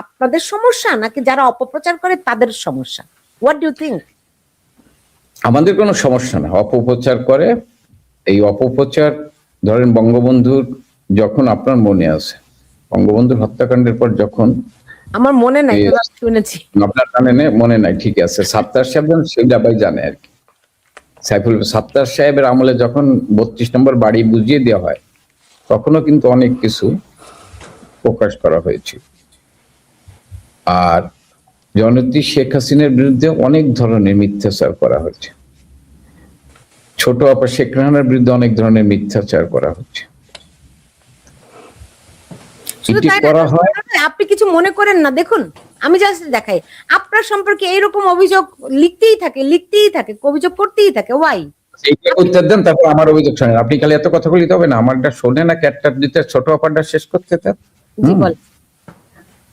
আপনাদের সমস্যা নাকি যারা অপপ্রচার করে তাদের সমস্যা? What do you think? আমাদের কোনো সমস্যা না, অপপ্রচার করে। এই অপপ্রচার ধরেন বঙ্গবন্ধুর, যখন আপনার মনে আছে বঙ্গবন্ধুর হত্যাকাণ্ডের পর যখন, আমার মনে নাই, শুনেছি আপনার কানে মনে নাই, ঠিক আছে, সাত্তার সাহেব সেটা ভাই জানে আর কি। সাত্তার সাহেবের আমলে যখন 32 নম্বর বাড়ি বুঝিয়ে দেওয়া হয়, তখনও কিন্তু অনেক কিছু প্রকাশ করা হয়েছে। আর জননেত্রী শেখ হাসিনার বিরুদ্ধে অনেক ধরনের মিথ্যাচার করা হয়েছে, ছোট আপা শেখ রেহানার বিরুদ্ধে অনেক ধরনের মিথ্যাচার করা হচ্ছে। এটি করা হয়, আপনি কিছু মনে করেন না? দেখুন, আমি জাস্ট দেখাই আপনার সম্পর্কে এইরকম অভিযোগ লিখতেই থাকে, অভিযোগ করতেই থাকে। ওয়াই? উত্তর দেন, তারপর আমার অভিযোগ শোনেন। আপনি খালি এত কথা বলিতে হবে না, আমারটা শোনে না, ক্যাটটা দিতে ছোট আপারটা শেষ করতে দেন।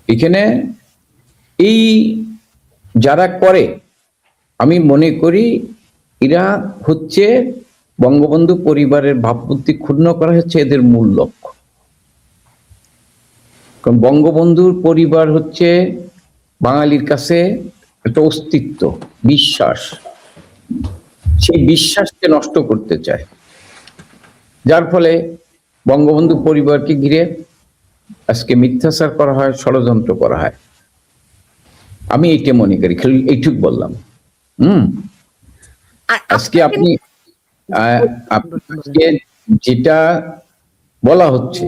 এখানে এই যারা করে, আমি মনে করি এরা হচ্ছে বঙ্গবন্ধু পরিবারের ভাবমূর্তি ক্ষুণ্ণ করা হচ্ছে এদের মূল লক্ষ্য। কারণ বঙ্গবন্ধুর পরিবার হচ্ছে বাঙালির কাছে একটা অস্তিত্ব, বিশ্বাস, সেই বিশ্বাসকে নষ্ট করতে চায়, যার ফলে বঙ্গবন্ধু পরিবারকে ঘিরে আজকে মিথ্যাচার করা হয়, ষড়যন্ত্র করা হয়। আমি এইটা মনে করি, খালি এইটুক বললাম। আজকে আপনি যেটা বলা হচ্ছে,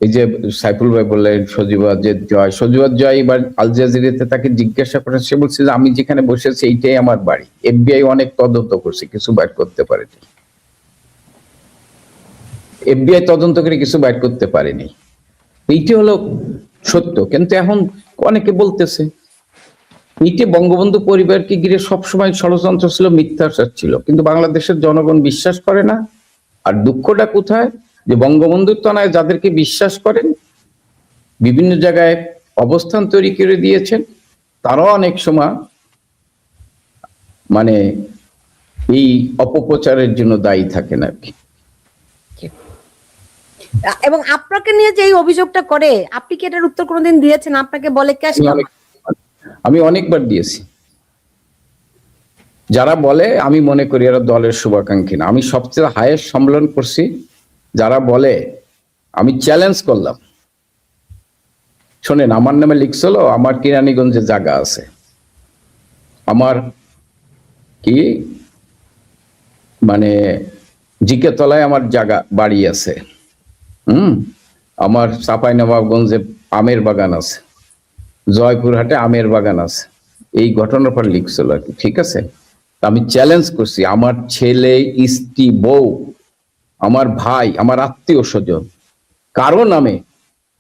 এই যে সাইফুল ভাই বললেন সজীবাদ জয় এবার আল জাজিরাতে তাকে জিজ্ঞাসা করেন, সে বলছে যে আমি যেখানে বসেছি এইটাই আমার বাড়ি। এফবিআই অনেক তদন্ত করছে, কিছু বাইর করতে পারেনি। এফবিআই তদন্ত করে কিছু বাইর করতে পারেনি, এইটি হলো সত্য। কিন্তু এখন অনেকে বলতেছে এইটি বঙ্গবন্ধু পরিবারকে ঘিরে সবসময় ষড়যন্ত্র ছিল, মিথ্যাচার ছিল, কিন্তু বাংলাদেশের জনগণ বিশ্বাস করে না। আর দুঃখটা কোথায়, যে বঙ্গবন্ধুর তনায় যাদেরকে বিশ্বাস করেন, বিভিন্ন জায়গায় অবস্থান তৈরি করে দিয়েছেন, তারাও অনেক সময় মানে এই অপপ্রচারের জন্য দায়ী থাকেন আর কি। এবং আপনাকে নিয়ে যে এই অভিযোগটা করে, আপনি কি এটার উত্তর কোনোদিন দিয়েছেন? আপনাকে বলে ক্যাশ? আমি অনেকবার দিয়েছি। যারা বলে, আমি মনে করি এরা দলের শুভাকাঙ্ক্ষী না। আমি সবচেয়ে হাইয়েস্ট সম্মেলন করছি, যারা বলে, আমি চ্যালেঞ্জ করলাম, শোনেন আমার নামে লিখছিল, আমার কিরানীগঞ্জে জায়গা আছে, আমার কি মানে জিকে তলায় আমার জায়গা বাড়ি আছে, আমার চাঁপাইনবাবগঞ্জে আমের বাগান আছে, জয়পুরহাটে আমের বাগান আছে। এই ঘটনার পর লিখছিল আর কি, ঠিক আছে। আমি চ্যালেঞ্জ করছি, আমার ছেলে, স্ত্রী, বউ, আমার ভাই, আমার আত্মীয় স্বজন কারো নামে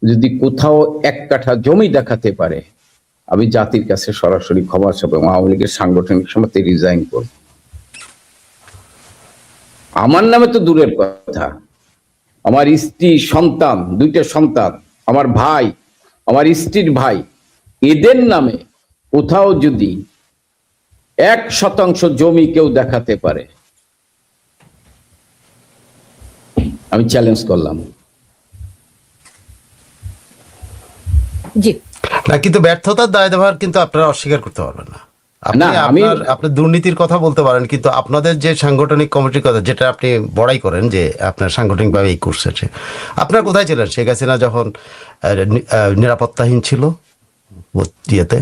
যদি কোথাও 1 কাঠা জমি দেখাতে পারে, আমি জাতির কাছে সরাসরি ক্ষমা চাইবো, আওয়ামী লীগের সাংগঠনিক সমিতি রিজাইন করব। আমার নামে তো দূরের কথা, আমার স্ত্রী, সন্তান, 2টা সন্তান, আমার ভাই, আমার স্ত্রীর ভাই, এদের নামে কোথাও যদি 1% জমি কেউ দেখাতে পারে, আমি চ্যালেঞ্জ করলাম। জি না, কিন্তু ব্যর্থতার দায়ভার কিন্তু আপনারা অস্বীকার করতে পারবেন না। আপনি দুর্নীতির কথা বলতে পারেন, কিন্তু আপনাদের যে সাংগঠনিক কমিটির কথা, যেটা আপনি বড়াই করেন যে আপনার সাংগঠনিকভাবে এই করছে, আপনার কোথায় ছিলেন শেখ হাসিনা যখন নিরাপত্তাহীন ছিল ইয়েতে?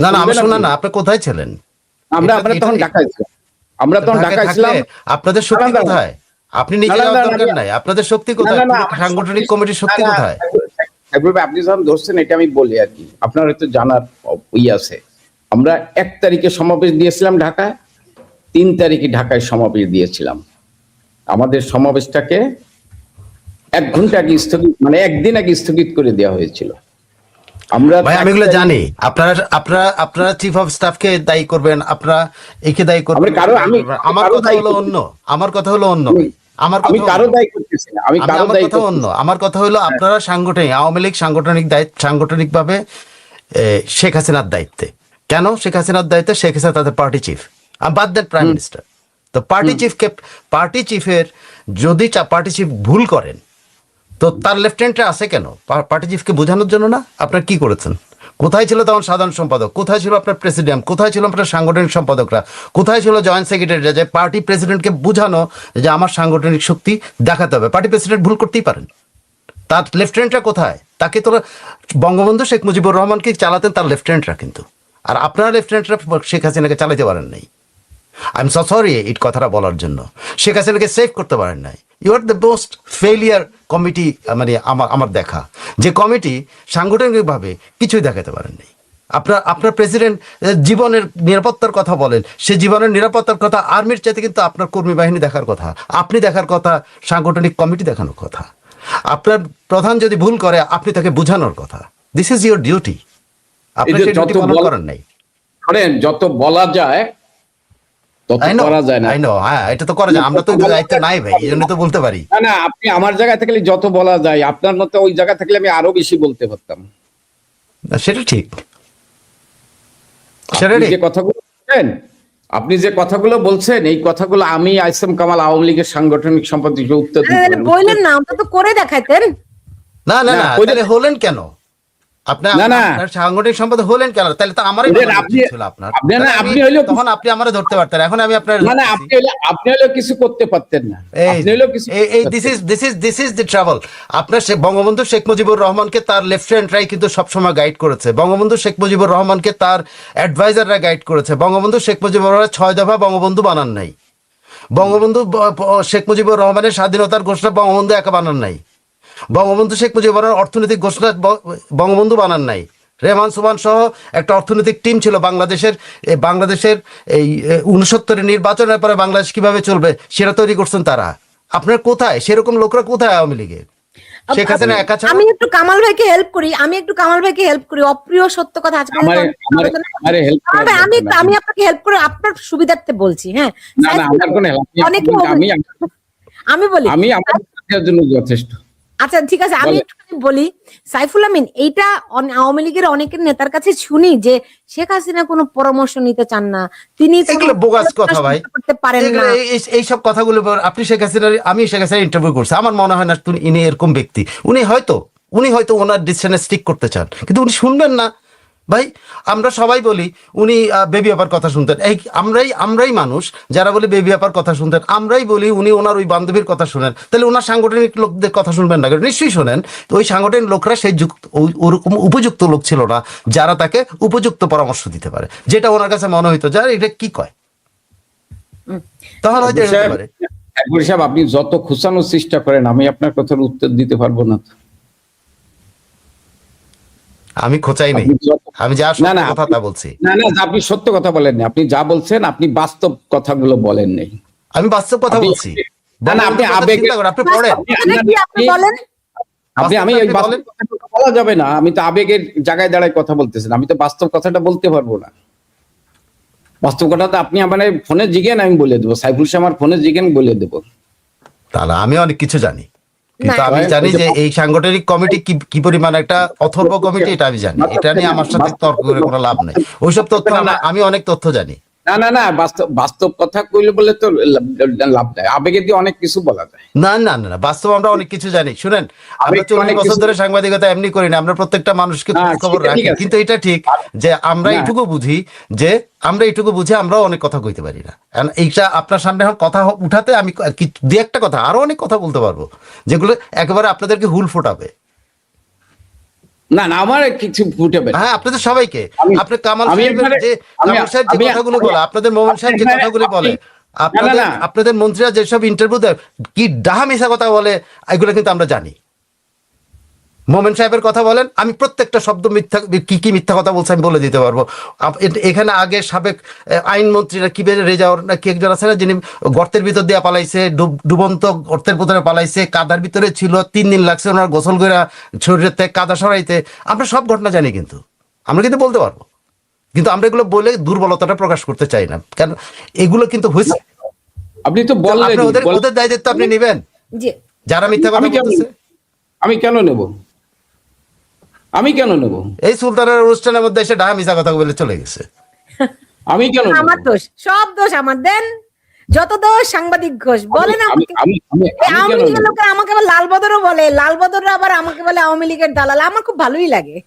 না, আমি শুনলাম না, আপনি কোথায় ছিলেন? আমরা তখন ঢাকায় ছিলাম। আমরা তখন ঢাকায় ছিলাম। আপনাদের শক্তি না, না, কোথায়? আপনি নিজে না, না, যাওয়ার না, দরকার না, নাই। আপনাদের শক্তি কোথায়? না, না, পুরো আমার সাংগঠনিক কমিটির শক্তি না, না, কোথায়? সাইফুল ভাই, আপনি যখন ধরছেন এটা আমি বলি আর কি, আপনার হয়তো জানার আছে। আমরা 1 তারিখে সমাবেশ দিয়েছিলাম ঢাকায়, 3 তারিখে ঢাকায় সমাবেশ দিয়েছিলাম। আমাদের সমাবেশটাকে 1 ঘন্টা আগে স্থগিত, মানে 1 দিন আগে স্থগিত করে দেওয়া হয়েছিল। আমরা ভাই আমি এগুলো জানি। আপনারা চিফ অফ স্টাফকে দায়ী করবেন, আপনারা একে দায়ী করবেন। আমার কথা হলো অন্য। আমার কথা হলো অন্য। আমি কারো দায়ী করতেছি না। আমি কারো দায়ী কথা অন্য। আমার কথা হলো আপনারা সাংগঠনিক, আওয়ামী লীগ সাংগঠনিকভাবে শেখ হাসিনার দায়িত্বে। কেন শেখ হাসিনার দায়িত্বে? শেখ হাসিনা তাদের পার্টি চিফ, বাদ দেন প্রাইম মিনিস্টার। তো পার্টি চিফের যদি পার্টি চিফ ভুল করেন, তো তার লেফটেন্যান্টরা আছে কেন? পার্টি চিফকে বোঝানোর জন্য না? আপনারা কি করেছেন? কোথায় ছিল তখন সাধারণ সম্পাদক? কোথায় ছিল আপনার প্রেসিডেন্ট? কোথায় ছিল আপনার সাংগঠনিক সম্পাদকরা? কোথায় ছিল জয়েন্ট সেক্রেটারিরা, যে পার্টি প্রেসিডেন্টকে বোঝানো যে আমার সাংগঠনিক শক্তি দেখাতে হবে? পার্টি প্রেসিডেন্ট ভুল করতেই পারেন, তার লেফটেন্যান্টরা কোথায়? তাকে তো বঙ্গবন্ধু শেখ মুজিবুর রহমানকে চালাতেন তার লেফটেন্যান্টরা, কিন্তু আর আপনারা লেফটেন্যান্টরা শেখ হাসিনাকে চালাতে পারেন নাই। আই এম সো সরি এই কথাটা বলার জন্য। শেখ হাসিনাকে সেভ করতে পারেন নাই। You are the most failure committee, মানে আমার দেখা যে কমিটি সাংগঠনিকভাবে কিছুই দেখাতে পারেন নাই। আপনার প্রেসিডেন্ট জীবনের নিরাপত্তার কথা বলেন, সে জীবনের নিরাপত্তার কথা আর্মির চাইতে কিন্তু আপনার কর্মী বাহিনী দেখার কথা, আপনি দেখার কথা, সাংগঠনিক কমিটি দেখানোর কথা। আপনার প্রধান যদি ভুল করে আপনি তাকে বোঝানোর কথা। This is your duty. আপনি সেই ডিউটি পালন করেন নাই। যত বলা যায় হ্যাঁ, এটা তো করা যায়। আমরা তো দায়িত্ব নাই ভাই, এই জন্য তো বলতে পারি। না, আপনি আমার জায়গা থাকলে যত বলা যায়, আপনার মতো ওই জায়গা থাকলে আমি আরো বেশি বলতে পারতাম। সেটা ঠিক। আপনি যে কথাগুলো বলছেন, এই কথাগুলো আমি আইসেম কামাল আওয়ামী লীগের সাংগঠনিক সম্পাদক উত্তর দিতে বললেন না, তো করে দেখাইতেন। না, হলেন কেন? আপনার সাংগঠনিক সম্পাদক হলেন কেন? তাহলে তো আমারই ছিল আপনার। তখন আপনি আমারে ধরতে পারতেন, এখন আমি আপনার আপনি হলেও কিছু করতে পারতেন না। This is the trouble. আপনার বঙ্গবন্ধু শেখ মুজিবুর রহমানকে তার লেফটেন্যান্টরাই কিন্তু সবসময় গাইড করেছে। বঙ্গবন্ধু শেখ মুজিবুর রহমানকে তার অ্যাডভাইজাররা গাইড করেছে। বঙ্গবন্ধু শেখ মুজিবুর রহমান 6 দফা বঙ্গবন্ধু বানান নাই। বঙ্গবন্ধু শেখ মুজিবুর রহমানের স্বাধীনতার ঘোষণা বঙ্গবন্ধু একা বানান নাই। বঙ্গবন্ধু শেখ মুজিবুর রহমান অর্থনৈতিক ঘোষণা বঙ্গবন্ধু বানান নাই। রেহমান সুবহান সহ একটা অর্থনৈতিক টিম ছিল বাংলাদেশের এই 69 নির্বাচনের পরে বাংলাদেশ কিভাবে চলবে সেটা তৈরি করছেন তারা। আপনার কোথায় সেরকম লোকরা কোথায় আওয়ামী লীগের? শেখ হাসিনা একা ছাড়া। আমি একটু কামাল ভাইকে হেল্প করি। অপ্রিয় সত্য কথা আজকে আমি আপনাকে হেল্প করে আপনার সুবিধার্থে বলছি। হ্যাঁ, আমি বলি যথেষ্ট। আচ্ছা ঠিক আছে, আমি একটু বলি। সাইফুল আমিন, এইটা আওয়ামী লীগের অনেকের নেতার কাছে শুনি যে শেখ হাসিনা কোনো পরামর্শ নিতে চান না, তিনি এগুলো বোগাস কথা ভাই, করতে পারেন না। এইসব কথাগুলো আপনি আমি শেখ হাসিনার ইন্টারভিউ করছি, আমার মনে হয় না ইনি এরকম ব্যক্তি। উনি হয়তো ওনার ডিসিশনে স্টিক করতে চান, কিন্তু উনি শুনবেন না ভাই। আমরা সবাই বলি উনি বেবি আপার কথা শুনতেন। এই আমরাই মানুষ যারা বলি বেবি আপার কথা শুনতেন, আমরাই বলি উনি ওনার ওই বান্ধবীর কথা শুনেন। তাহলে ওনার সাংগঠনিক লোকদের কথা শুনবেন না? নিশ্চয়ই শোনেন। ওই সাংগঠনিক লোকরা সেই ওরকম উপযুক্ত লোক ছিল না যারা তাকে উপযুক্ত পরামর্শ দিতে পারে, যেটা ওনার কাছে মনে হইতো যারা এটা কি কয়, তখন হয়তো আপনি যত খুঁচানোর চেষ্টা করেন আমি আপনার কথার উত্তর দিতে পারবো না। আমি খোঁচাই নাই, আমি যা কথা তা বলছি। না, আপনি সত্য কথা বলেন না। আপনি যা বলছেন আপনি বাস্তব কথাগুলো বলেন নাই। আমি বাস্তব কথা বলছি। আপনি আবেগে আপনি পড়েন, আমি এই বাস্তব কথাটা বলা যাবে না। আমি তো আবেগের জায়গায় দাঁড়ায় কথা বলতেছেন, আমি তো বাস্তব কথাটা বলতে পারবো না। বাস্তব কথাটা আপনি আমার ফোনে জিজ্ঞেন, আমি বলে দেবো। সাইফুল সাহেব আমার ফোনে জিজ্ঞেন, বলে দেবো। তাহলে আমি অনেক কিছু জানি, কিন্তু আমি জানি যে এই সাংগঠনিক কমিটি কি পরিমাণ একটা অথর্ব কমিটি, এটা আমি জানি। এটা নিয়ে আমার সাথে তর্ক করে কোনো লাভ নেই। ওইসব তথ্য আমি অনেক তথ্য জানি। না, বাস্তব কথা কইলে বলে তো লাভ নাই। আবেগে দিয়ে অনেক কিছু বলা যায়। না, বাস্তব আমরা অনেক কিছু জানি। শুনেন, আমরা 40 বছর ধরে সাংবাদিকতা এমনি করি না, আমরা প্রত্যেকটা মানুষকে খবর রাখি। কিন্তু এটা ঠিক যে আমরা এইটুকু বুঝি আমরাও অনেক কথা কইতে পারি না। এইটা আপনার সামনে এখন কথা উঠাতে আমি দুই একটা কথা, আরো অনেক কথা বলতে পারবো যেগুলো একেবারে আপনাদেরকে হুল ফোটাবে। না না, আমার কিছু ফুটেবে না। হ্যাঁ, আপনাদের সবাইকে, আমি- আপনি কামাল আমি সাহেবের এখানে- যে আমি- কামাল সাহেব যে আমি- কথাগুলো বলে, আপনাদের মোমেন সাহেব যে এখানে কথাগুলো বলে, আপনি- না, না। আপনাদের মন্ত্রীরা যেসব ইন্টারভিউ দেয় কি ডাহা মিশা কথা বলে, এগুলো কিন্তু আমরা জানি। মোমেন সাহেবের কথা বলেন, আমি প্রত্যেকটা শব্দ মিথ্যা, কি মিথ্যা কথা বলছে আমি বলে দিতে পারবো। এখানে আগে সাবেক আইনমন্ত্রীরা কি বেড়ে রেজাওর না কি একজন আছে না, যিনি গর্তের ভিতর দিয়ে পালাইছে, ডুবন্ত গর্তের ভিতরে পালাইছে, কাদার ভিতরে ছিল, 3 দিন লাগছে ওনার গোসল করে শরীরের থেকে কাদা সরাইতে। আমরা সব ঘটনা জানি, কিন্তু আমরা কিন্তু বলতে পারবো, কিন্তু আমরা এগুলো বলে দুর্বলতাটা প্রকাশ করতে চাই না, কেন এগুলো কিন্তু হয়েছে। আপনি তো বললেন, আপনি ওদের দায়িত্ব আপনি নেবেন, জি যারা মিথ্যা কথা আমি কেন বলতেছে। আমি কেন নেব? আমি কেন নেব? এই সুলতানের অনুষ্ঠানের মধ্যে এসে ডাহা মিশা কথা বলে চলে গেছে। আমি কেন নেব? আমার দোষ, সব দোষ আমার। দেন যত দোষ সাংবাদিক ঘোষ বলেন আমি আমাকে। আমি আমি এই আমি আওয়ামী কেন লীগের নেব? লোকেরা আমাকে আবার লাল বদরও বলে, লাল বদররা আবার আমাকে বলে আওয়ামী লীগের দালাল। আমার খুব ভালোই লাগে।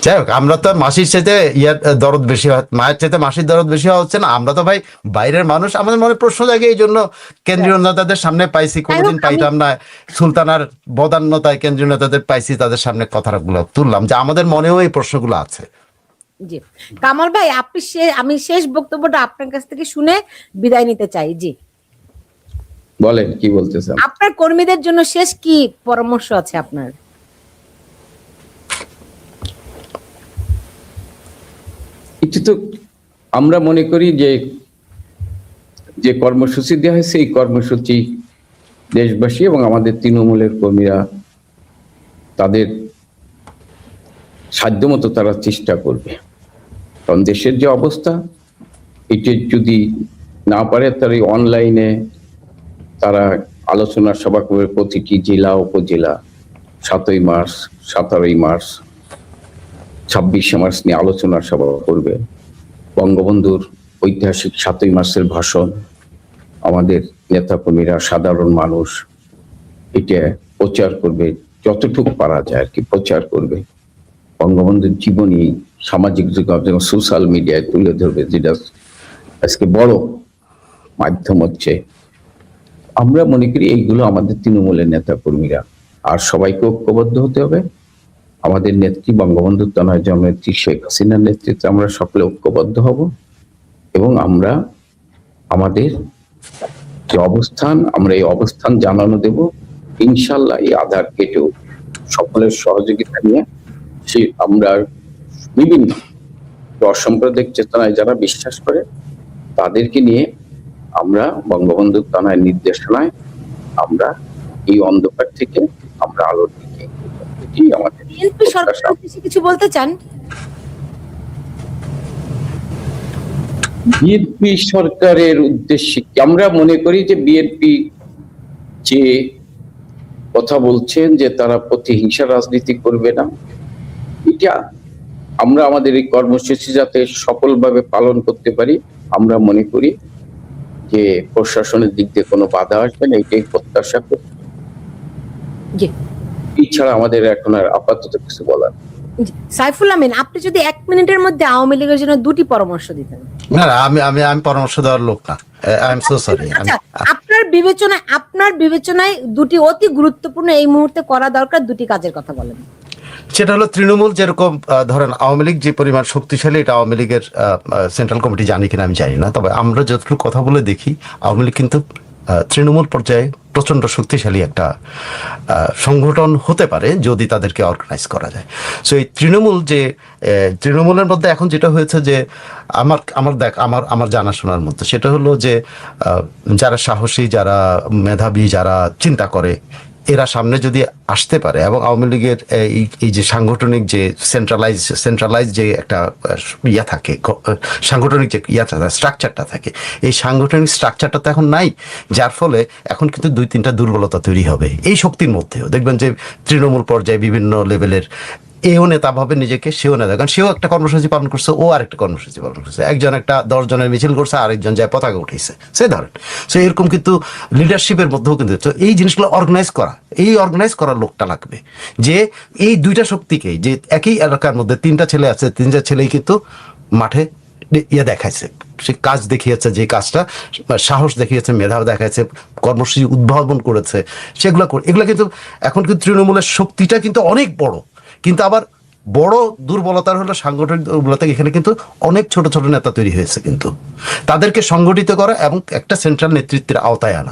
যাই হোক, আমরা তো মাসির চাইতে দরদ বেশি হয়, মায়ের চাইতে মাসির দরদ বেশি হওয়া হচ্ছে না। আমরা তো ভাই বাইরের মানুষ, আমাদের মনে প্রশ্ন জাগে, এই জন্য কেন্দ্রীয় নেতাদের সামনে পাইছি, কোনোদিন পাইতাম না। সুলতানার বদান্যতায় কেন্দ্রীয় নেতাদের পাইছি, তাদের সামনে কথাগুলো তুললাম, যে আমাদের মনেও এই প্রশ্নগুলো আছে। জি কামাল ভাই, আপনি আমি শেষ বক্তব্যটা আপনার কাছ থেকে শুনে বিদায় নিতে চাই। জি বলেন কি বলতেছেন? আপনার কর্মীদের জন্য শেষ কি পরামর্শ আছে আপনার? একটু তো আমরা মনে করি যে যে কর্মসূচি দেওয়া হয়েছে, এই কর্মসূচি দেশবাসী এবং আমাদের তৃণমূলের কর্মীরা তাদের সাধ্যমতো তারা চেষ্টা করবে। কারণ দেশের যে অবস্থা, এটা যদি না পারে তারা অনলাইনে তারা আলোচনা সভা করবে, প্রতিটি জেলা উপজেলা 7ই মার্চ, 17ই মার্চ, 26শে মার্চ নিয়ে আলোচনা সভা করবে। বঙ্গবন্ধুর ঐতিহাসিক 7ই মার্চের ভাষণ আমাদের নেতাকর্মীরা, সাধারণ মানুষ এটা প্রচার করবে, যতটুকু পারা যায় আর কি প্রচার করবে। বঙ্গবন্ধুর জীবনী সামাজিক যোগাযোগ সোশ্যাল মিডিয়ায় তুলে ধরবে, যেটা আজকে বড় মাধ্যম হচ্ছে। আমরা মনে করি এইগুলো আমাদের তৃণমূলের নেতা কর্মীরা, আর সবাইকে ঐক্যবদ্ধ হতে হবে। আমাদের নেত্রী বঙ্গবন্ধু তনয় জননেত্রী শেখ হাসিনার নেতৃত্বে আমরা সকলে ঐক্যবদ্ধ হব এবং আমরা আমাদের যে অবস্থান, আমরা এই অবস্থান জানানো দেব। ইনশাল্লাহ এই আধার কেটেও সকলের সহযোগিতা নিয়ে আমরা বিভিন্ন অসাম্প্রদায়িক চেতনায় যারা বিশ্বাস করে তাদেরকে নিয়ে আমরা বঙ্গবন্ধুর তনয় নির্দেশনায় আমরা এই অন্ধকার থেকে আমরা আলোর দিকে এটি আমাদের বিএনপি সরকারের উদ্দেশ্যে কিছু বলতে চান? বিএনপি সরকারের উদ্দেশ্যে আমরা মনে করি যে বিএনপি যে কথা বলছেন যে তারা প্রতিহিংসা রাজনীতি করবে না, এটা আমরা আমাদের এই কর্মসূচি যাতে সফলভাবে পালন করতে পারি, আমরা মনে করি যে প্রশাসনের দিক দিয়ে কোনো বাধা আসবে না, এটাই প্রত্যাশা করি। জি এছাড়া আমাদের এখন আর আপাতত কিছু বলার। জি। সাইফুল আমিন, আপনি যদি 1 মিনিটের মধ্যে আওয়ামী লীগের জন্য 2টি পরামর্শ দিতেন। না না, আমি পরামর্শ দেওয়ার লোক না, আই এম সো সরি। আচ্ছা, আপনার বিবেচনায় 2টি অতি গুরুত্বপূর্ণ এই মুহূর্তে করা দরকার 2টি কাজের কথা বলেন। সেটা হলো, তৃণমূল যেরকম ধরেন আওয়ামী লীগ যে পরিমাণ শক্তিশালী, এটা আওয়ামী লীগের সেন্ট্রাল কমিটি জানি কিনা আমি জানি না, তবে আমরা যতটুকু কথা বলে দেখি আওয়ামী লীগ কিন্তু তৃণমূল পর্যায়ে প্রচন্ড শক্তিশালী একটা সংগঠন হতে পারে যদি তাদেরকে অর্গানাইজ করা যায়। সো এই তৃণমূলের মধ্যে এখন যেটা হয়েছে যে আমার জানাশোনার মধ্যে সেটা হলো যে যারা সাহসী, যারা মেধাবী, যারা চিন্তা করে, এরা সামনে যদি আসতে পারে এবং আওয়ামী লীগের এই যে সাংগঠনিক যে সেন্ট্রালাইজ যে একটা ইয়া থাকে, সাংগঠনিক যে ইয়াটা স্ট্রাকচারটা থাকে, এই সাংগঠনিক স্ট্রাকচারটা তো এখন নাই, যার ফলে এখন কিন্তু 2-3টা দুর্বলতা তৈরি হবে এই শক্তির মধ্যেও। দেখবেন যে তৃণমূল পর্যায়ে বিভিন্ন লেভেলের এও নেতা ভাবে নিজেকে, সেও নেতা, কারণ সেও একটা কর্মসূচি পালন করছে, ও আরেকটা কর্মসূচি পালন করছে, একজন একটা 10 জনের মিছিল করছে, আরেকজন যায় পতাকা উঠেছে, সে ধরেন। সো এরকম কিন্তু লিডারশিপের মধ্যেও কিন্তু এই জিনিসগুলো অর্গানাইজ করার লোকটা লাগবে, যে এই 2টা শক্তিকে, যে একই এলাকার মধ্যে 3টা ছেলে আছে, 3টা ছেলেই কিন্তু মাঠে দেখাইছে, সে কাজ দেখিয়েছে, যে কাজটা সাহস দেখিয়েছে, মেধা দেখাচ্ছে, কর্মসূচি উদ্ভাবন করেছে, এগুলো কিন্তু এখন কিন্তু তৃণমূলের শক্তিটা কিন্তু অনেক বড়, কিন্তু আবার বড় দুর্বলতার হলো সাংগঠনিক দুর্বলতা। এখানে কিন্তু অনেক ছোট ছোট নেতা তৈরি হয়েছে, কিন্তু তাদেরকে সংগঠিত করা এবং একটা সেন্ট্রাল নেতৃত্বের আওতায় আনা।